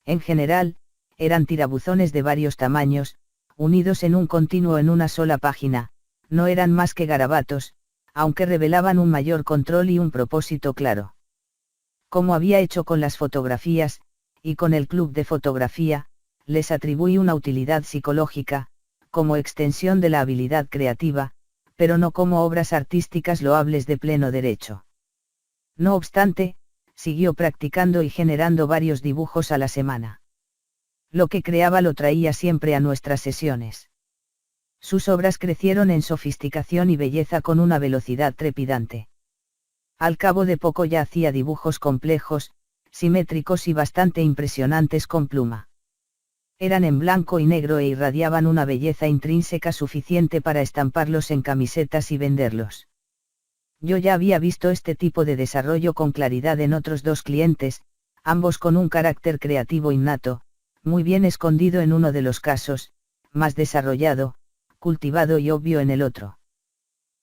En general, eran tirabuzones de varios tamaños, unidos en un continuo en una sola página, no eran más que garabatos, aunque revelaban un mayor control y un propósito claro. Como había hecho con las fotografías, y con el club de fotografía, les atribuí una utilidad psicológica, como extensión de la habilidad creativa, pero no como obras artísticas loables de pleno derecho. No obstante, siguió practicando y generando varios dibujos a la semana. Lo que creaba lo traía siempre a nuestras sesiones. Sus obras crecieron en sofisticación y belleza con una velocidad trepidante. Al cabo de poco ya hacía dibujos complejos, simétricos y bastante impresionantes con pluma. Eran en blanco y negro e irradiaban una belleza intrínseca suficiente para estamparlos en camisetas y venderlos. Yo ya había visto este tipo de desarrollo con claridad en otros dos clientes, ambos con un carácter creativo innato, muy bien escondido en uno de los casos, más desarrollado, cultivado y obvio en el otro.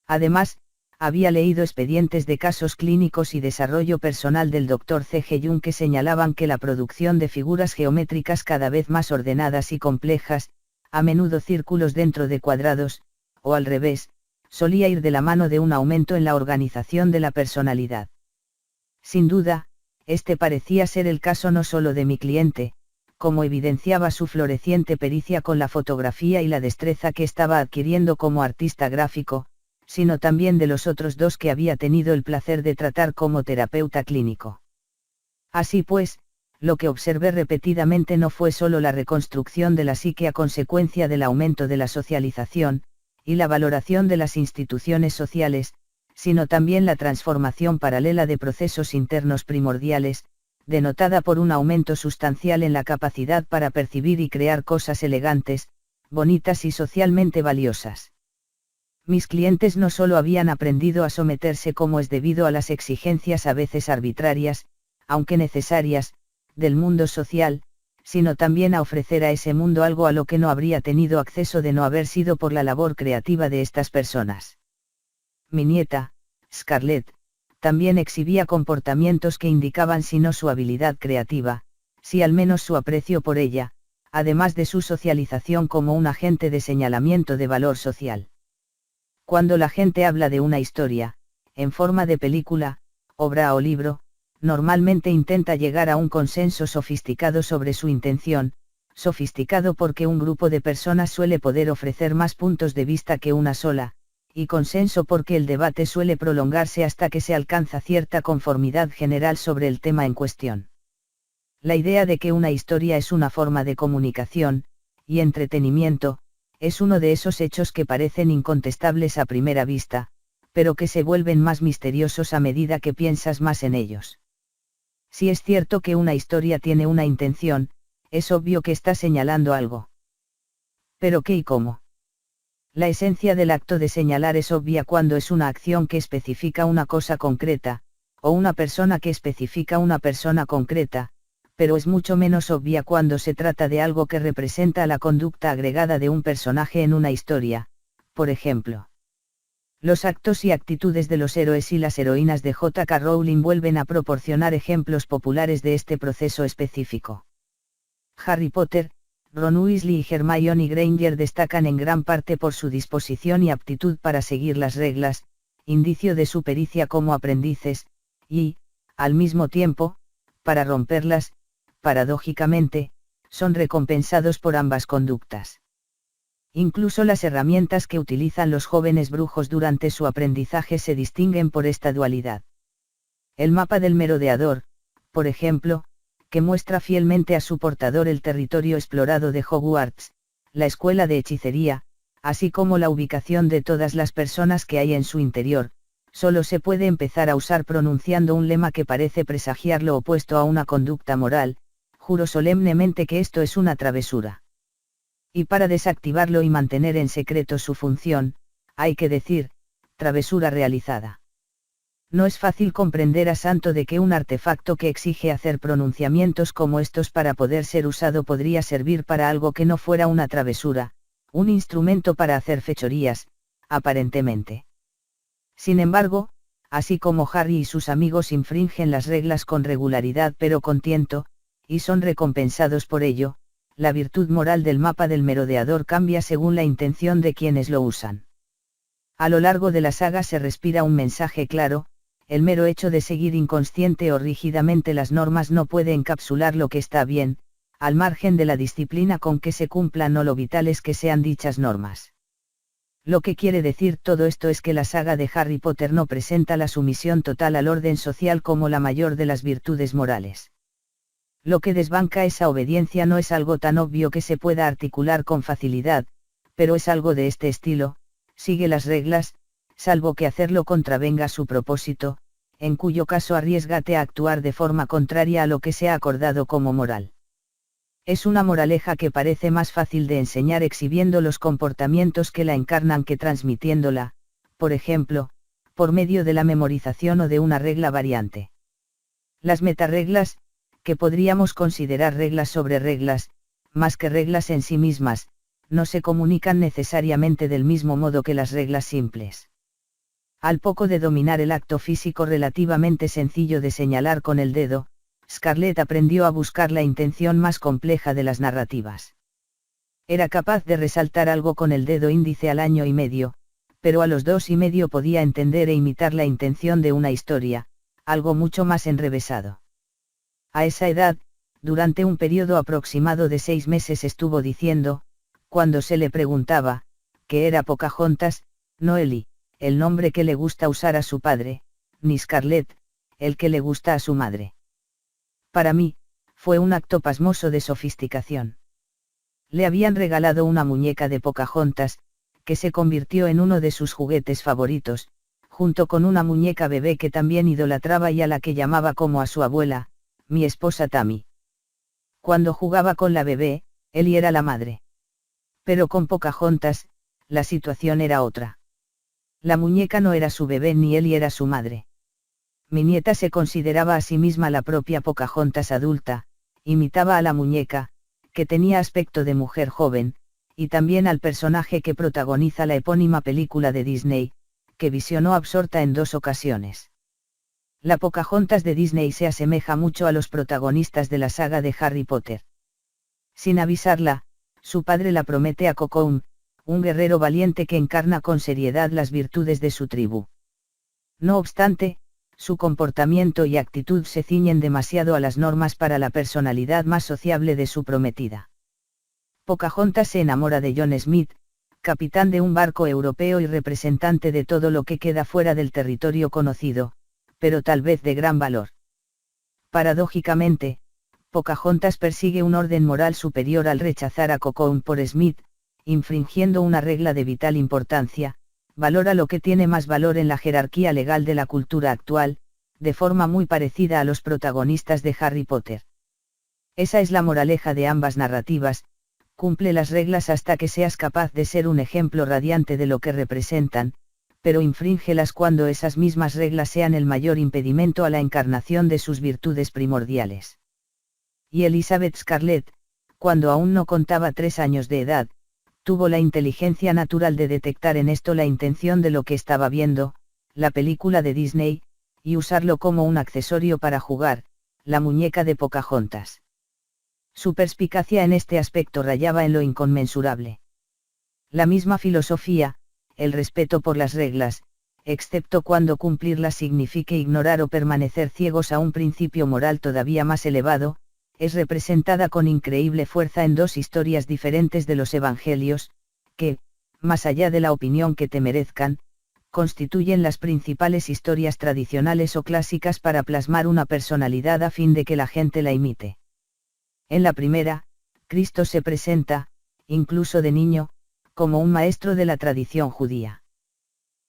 Además, había leído expedientes de casos clínicos y desarrollo personal del Dr. C. G. Jung que señalaban que la producción de figuras geométricas cada vez más ordenadas y complejas, a menudo círculos dentro de cuadrados, o al revés, solía ir de la mano de un aumento en la organización de la personalidad. Sin duda, este parecía ser el caso no solo de mi cliente, como evidenciaba su floreciente pericia con la fotografía y la destreza que estaba adquiriendo como artista gráfico, sino también de los otros dos que había tenido el placer de tratar como terapeuta clínico. Así pues, lo que observé repetidamente no fue solo la reconstrucción de la psique a consecuencia del aumento de la socialización, y la valoración de las instituciones sociales, sino también la transformación paralela de procesos internos primordiales, denotada por un aumento sustancial en la capacidad para percibir y crear cosas elegantes, bonitas y socialmente valiosas. Mis clientes no solo habían aprendido a someterse como es debido a las exigencias a veces arbitrarias, aunque necesarias, del mundo social, sino también a ofrecer a ese mundo algo a lo que no habría tenido acceso de no haber sido por la labor creativa de estas personas. Mi nieta, Scarlett, también exhibía comportamientos que indicaban si no su habilidad creativa, si al menos su aprecio por ella, además de su socialización como un agente de señalamiento de valor social. Cuando la gente habla de una historia, en forma de película, obra o libro, normalmente intenta llegar a un consenso sofisticado sobre su intención, sofisticado porque un grupo de personas suele poder ofrecer más puntos de vista que una sola, y consenso porque el debate suele prolongarse hasta que se alcanza cierta conformidad general sobre el tema en cuestión. La idea de que una historia es una forma de comunicación, y entretenimiento, es uno de esos hechos que parecen incontestables a primera vista, pero que se vuelven más misteriosos a medida que piensas más en ellos. Si es cierto que una historia tiene una intención, es obvio que está señalando algo. ¿Pero qué y cómo? La esencia del acto de señalar es obvia cuando es una acción que especifica una cosa concreta, o una persona que especifica una persona concreta, pero es mucho menos obvia cuando se trata de algo que representa la conducta agregada de un personaje en una historia, por ejemplo. Los actos y actitudes de los héroes y las heroínas de J. K. Rowling vuelven a proporcionar ejemplos populares de este proceso específico. Harry Potter, Ron Weasley y Hermione Granger destacan en gran parte por su disposición y aptitud para seguir las reglas, indicio de su pericia como aprendices, y, al mismo tiempo, para romperlas, paradójicamente, son recompensados por ambas conductas. Incluso las herramientas que utilizan los jóvenes brujos durante su aprendizaje se distinguen por esta dualidad. El mapa del merodeador, por ejemplo, que muestra fielmente a su portador el territorio explorado de Hogwarts, la escuela de hechicería, así como la ubicación de todas las personas que hay en su interior, solo se puede empezar a usar pronunciando un lema que parece presagiar lo opuesto a una conducta moral: juro solemnemente que esto es una travesura. Y para desactivarlo y mantener en secreto su función, hay que decir, travesura realizada. No es fácil comprender a santo de que un artefacto que exige hacer pronunciamientos como estos para poder ser usado podría servir para algo que no fuera una travesura, un instrumento para hacer fechorías, aparentemente. Sin embargo, así como Harry y sus amigos infringen las reglas con regularidad pero con tiento, y son recompensados por ello, la virtud moral del mapa del merodeador cambia según la intención de quienes lo usan. A lo largo de la saga se respira un mensaje claro: el mero hecho de seguir inconsciente o rígidamente las normas no puede encapsular lo que está bien, al margen de la disciplina con que se cumplan o lo vitales que sean dichas normas. Lo que quiere decir todo esto es que la saga de Harry Potter no presenta la sumisión total al orden social como la mayor de las virtudes morales. Lo que desbanca esa obediencia no es algo tan obvio que se pueda articular con facilidad, pero es algo de este estilo: sigue las reglas, salvo que hacerlo contravenga su propósito, en cuyo caso arriésgate a actuar de forma contraria a lo que se ha acordado como moral. Es una moraleja que parece más fácil de enseñar exhibiendo los comportamientos que la encarnan que transmitiéndola, por ejemplo, por medio de la memorización o de una regla variante. Las metareglas, que podríamos considerar reglas sobre reglas, más que reglas en sí mismas, no se comunican necesariamente del mismo modo que las reglas simples. Al poco de dominar el acto físico relativamente sencillo de señalar con el dedo, Scarlett aprendió a buscar la intención más compleja de las narrativas. Era capaz de resaltar algo con el dedo índice al 1 año y medio, pero a los 2 y medio podía entender e imitar la intención de una historia, algo mucho más enrevesado. A esa edad, durante un periodo aproximado de 6 meses estuvo diciendo, cuando se le preguntaba, que era Pocahontas, no Ellie, el nombre que le gusta usar a su padre, ni Scarlett, el que le gusta a su madre. Para mí, fue un acto pasmoso de sofisticación. Le habían regalado una muñeca de Pocahontas, que se convirtió en uno de sus juguetes favoritos, junto con una muñeca bebé que también idolatraba y a la que llamaba como a su abuela, mi esposa Tammy. Cuando jugaba con la bebé, Ellie era la madre. Pero con Pocahontas, la situación era otra. La muñeca no era su bebé ni Ellie era su madre. Mi nieta se consideraba a sí misma la propia Pocahontas adulta, imitaba a la muñeca, que tenía aspecto de mujer joven, y también al personaje que protagoniza la epónima película de Disney, que visionó absorta en 2 ocasiones. La Pocahontas de Disney se asemeja mucho a los protagonistas de la saga de Harry Potter. Sin avisarla, su padre la promete a Cocoon, un guerrero valiente que encarna con seriedad las virtudes de su tribu. No obstante, su comportamiento y actitud se ciñen demasiado a las normas para la personalidad más sociable de su prometida. Pocahontas se enamora de John Smith, capitán de un barco europeo y representante de todo lo que queda fuera del territorio conocido, pero tal vez de gran valor. Paradójicamente, Pocahontas persigue un orden moral superior al rechazar a Cocoon por Smith, infringiendo una regla de vital importancia: valora lo que tiene más valor en la jerarquía legal de la cultura actual, de forma muy parecida a los protagonistas de Harry Potter. Esa es la moraleja de ambas narrativas: cumple las reglas hasta que seas capaz de ser un ejemplo radiante de lo que representan, pero infríngelas cuando esas mismas reglas sean el mayor impedimento a la encarnación de sus virtudes primordiales. Y Elizabeth Scarlett, cuando aún no contaba 3 años de edad, tuvo la inteligencia natural de detectar en esto la intención de lo que estaba viendo, la película de Disney, y usarlo como un accesorio para jugar, la muñeca de Pocahontas. Su perspicacia en este aspecto rayaba en lo inconmensurable. La misma filosofía, el respeto por las reglas, excepto cuando cumplirlas signifique ignorar o permanecer ciegos a un principio moral todavía más elevado, es representada con increíble fuerza en 2 historias diferentes de los Evangelios, que, más allá de la opinión que te merezcan, constituyen las principales historias tradicionales o clásicas para plasmar una personalidad a fin de que la gente la imite. En la primera, Cristo se presenta, incluso de niño, como un maestro de la tradición judía.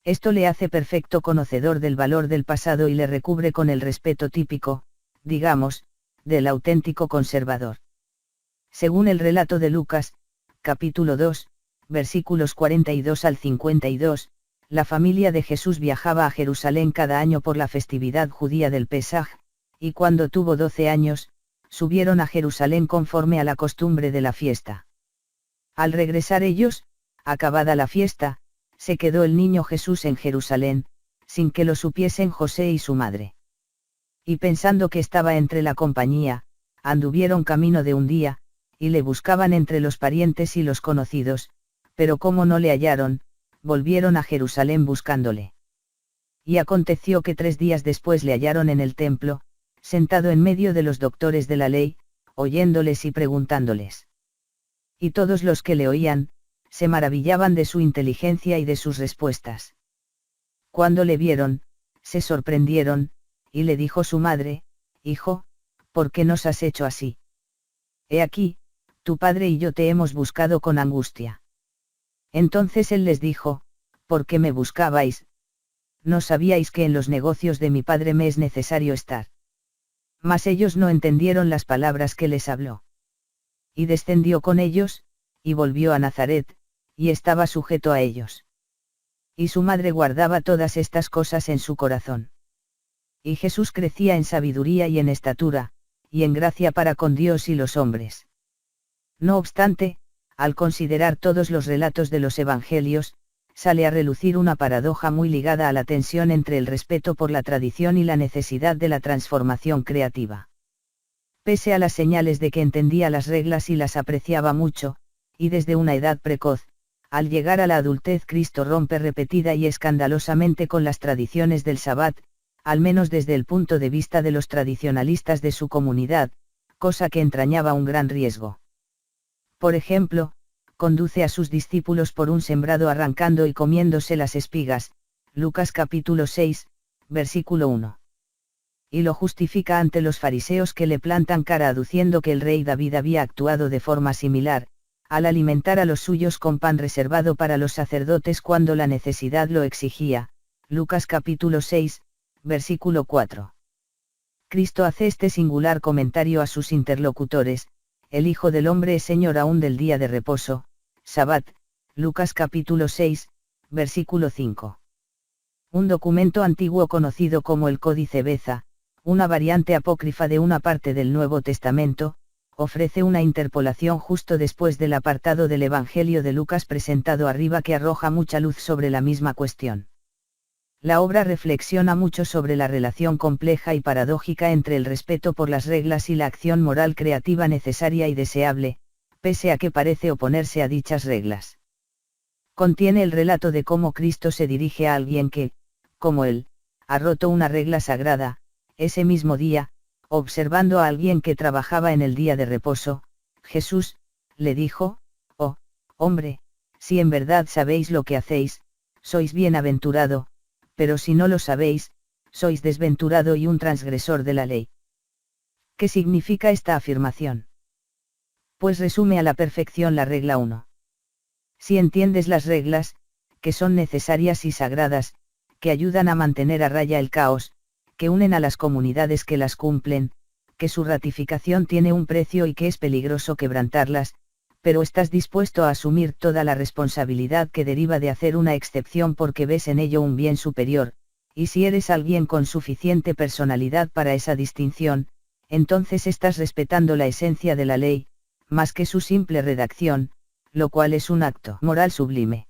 Esto le hace perfecto conocedor del valor del pasado y le recubre con el respeto típico, digamos, del auténtico conservador. Según el relato de Lucas, capítulo 2, versículos 42 al 52, la familia de Jesús viajaba a Jerusalén cada año por la festividad judía del Pesaj, y cuando tuvo 12 años, subieron a Jerusalén conforme a la costumbre de la fiesta. Al regresar ellos, acabada la fiesta, se quedó el niño Jesús en Jerusalén, sin que lo supiesen José y su madre. Y pensando que estaba entre la compañía, anduvieron camino de un día, y le buscaban entre los parientes y los conocidos, pero como no le hallaron, volvieron a Jerusalén buscándole. Y aconteció que 3 días después le hallaron en el templo, sentado en medio de los doctores de la ley, oyéndoles y preguntándoles. Y todos los que le oían, se maravillaban de su inteligencia y de sus respuestas. Cuando le vieron, se sorprendieron, y le dijo su madre: Hijo, ¿por qué nos has hecho así? He aquí, tu padre y yo te hemos buscado con angustia. Entonces él les dijo: ¿Por qué me buscabais? ¿No sabíais que en los negocios de mi padre me es necesario estar? Mas ellos no entendieron las palabras que les habló. Y descendió con ellos, y volvió a Nazaret, y estaba sujeto a ellos. Y su madre guardaba todas estas cosas en su corazón. Y Jesús crecía en sabiduría y en estatura, y en gracia para con Dios y los hombres. No obstante, al considerar todos los relatos de los evangelios, sale a relucir una paradoja muy ligada a la tensión entre el respeto por la tradición y la necesidad de la transformación creativa. Pese a las señales de que entendía las reglas y las apreciaba mucho, y desde una edad precoz, al llegar a la adultez Cristo rompe repetida y escandalosamente con las tradiciones del Sabbat, al menos desde el punto de vista de los tradicionalistas de su comunidad, cosa que entrañaba un gran riesgo. Por ejemplo, conduce a sus discípulos por un sembrado arrancando y comiéndose las espigas, Lucas capítulo 6, versículo 1. Y lo justifica ante los fariseos que le plantan cara aduciendo que el rey David había actuado de forma similar, al alimentar a los suyos con pan reservado para los sacerdotes cuando la necesidad lo exigía, Lucas capítulo 6, versículo 4. Cristo hace este singular comentario a sus interlocutores: el Hijo del Hombre es Señor aún del día de reposo, Sabbat, Lucas capítulo 6, versículo 5. Un documento antiguo conocido como el Códice Beza, una variante apócrifa de una parte del Nuevo Testamento, ofrece una interpolación justo después del apartado del Evangelio de Lucas presentado arriba que arroja mucha luz sobre la misma cuestión. La obra reflexiona mucho sobre la relación compleja y paradójica entre el respeto por las reglas y la acción moral creativa necesaria y deseable, pese a que parece oponerse a dichas reglas. Contiene el relato de cómo Cristo se dirige a alguien que, como él, ha roto una regla sagrada, ese mismo día, observando a alguien que trabajaba en el día de reposo. Jesús le dijo: «Oh, hombre, si en verdad sabéis lo que hacéis, sois bienaventurado, pero si no lo sabéis, sois desventurado y un transgresor de la ley». ¿Qué significa esta afirmación? Pues resume a la perfección la regla 1. Si entiendes las reglas, que son necesarias y sagradas, que ayudan a mantener a raya el caos, que unen a las comunidades que las cumplen, que su ratificación tiene un precio y que es peligroso quebrantarlas, pero estás dispuesto a asumir toda la responsabilidad que deriva de hacer una excepción porque ves en ello un bien superior, y si eres alguien con suficiente personalidad para esa distinción, entonces estás respetando la esencia de la ley, más que su simple redacción, lo cual es un acto moral sublime.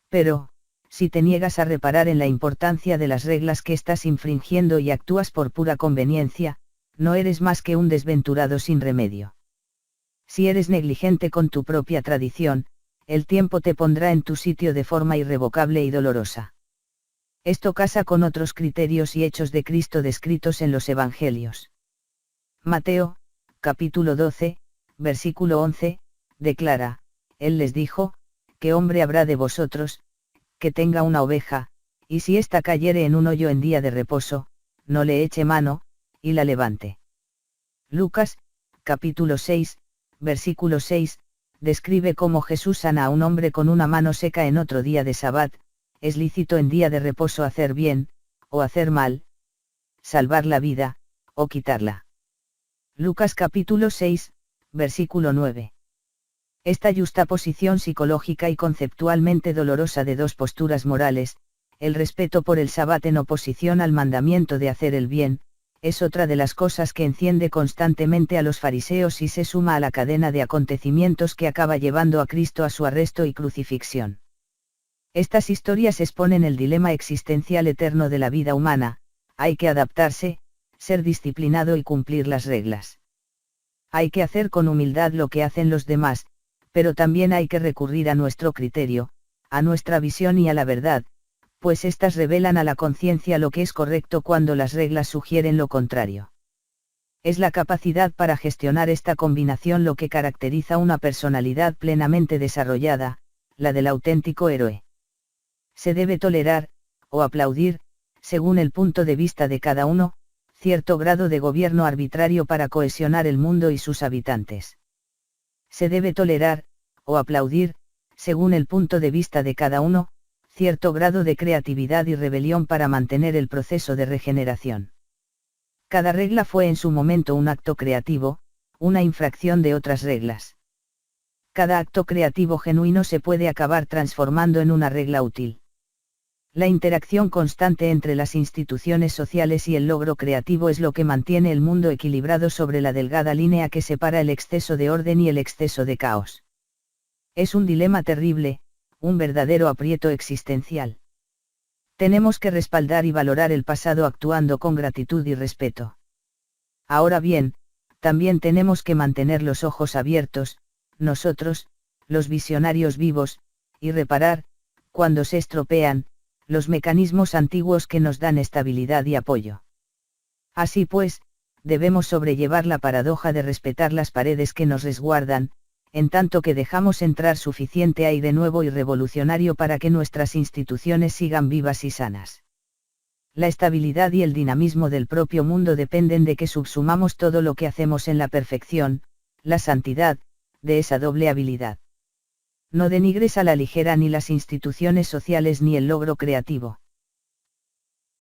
Pero, si te niegas a reparar en la importancia de las reglas que estás infringiendo y actúas por pura conveniencia, no eres más que un desventurado sin remedio. Si eres negligente con tu propia tradición, el tiempo te pondrá en tu sitio de forma irrevocable y dolorosa. Esto casa con otros criterios y hechos de Cristo descritos en los Evangelios. Mateo, capítulo 12, versículo 11, declara: Él les dijo: ¿Qué hombre habrá de vosotros, que tenga una oveja, y si ésta cayere en un hoyo en día de reposo, no le eche mano, y la levante? Lucas, capítulo 6, versículo 6, describe cómo Jesús sana a un hombre con una mano seca en otro día de Sabbat. ¿Es lícito en día de reposo hacer bien, o hacer mal? ¿Salvar la vida, o quitarla? Lucas capítulo 6, versículo 9. Esta yuxtaposición psicológica y conceptualmente dolorosa de dos posturas morales, el respeto por el Sabbat en oposición al mandamiento de hacer el bien, es otra de las cosas que enciende constantemente a los fariseos y se suma a la cadena de acontecimientos que acaba llevando a Cristo a su arresto y crucifixión. Estas historias exponen el dilema existencial eterno de la vida humana: hay que adaptarse, ser disciplinado y cumplir las reglas. Hay que hacer con humildad lo que hacen los demás, pero también hay que recurrir a nuestro criterio, a nuestra visión y a la verdad, pues éstas revelan a la conciencia lo que es correcto cuando las reglas sugieren lo contrario. Es la capacidad para gestionar esta combinación lo que caracteriza una personalidad plenamente desarrollada, la del auténtico héroe. Se debe tolerar, o aplaudir, según el punto de vista de cada uno, cierto grado de gobierno arbitrario para cohesionar el mundo y sus habitantes. Se debe tolerar, o aplaudir, según el punto de vista de cada uno, cierto grado de creatividad y rebelión para mantener el proceso de regeneración. Cada regla fue en su momento un acto creativo, una infracción de otras reglas. Cada acto creativo genuino se puede acabar transformando en una regla útil. La interacción constante entre las instituciones sociales y el logro creativo es lo que mantiene el mundo equilibrado sobre la delgada línea que separa el exceso de orden y el exceso de caos. Es un dilema terrible, un verdadero aprieto existencial. Tenemos que respaldar y valorar el pasado actuando con gratitud y respeto. Ahora bien, también tenemos que mantener los ojos abiertos, nosotros, los visionarios vivos, y reparar, cuando se estropean, los mecanismos antiguos que nos dan estabilidad y apoyo. Así pues, debemos sobrellevar la paradoja de respetar las paredes que nos resguardan, en tanto que dejamos entrar suficiente aire nuevo y revolucionario para que nuestras instituciones sigan vivas y sanas. La estabilidad y el dinamismo del propio mundo dependen de que subsumamos todo lo que hacemos en la perfección, la santidad, de esa doble habilidad. No denigres a la ligera ni las instituciones sociales ni el logro creativo.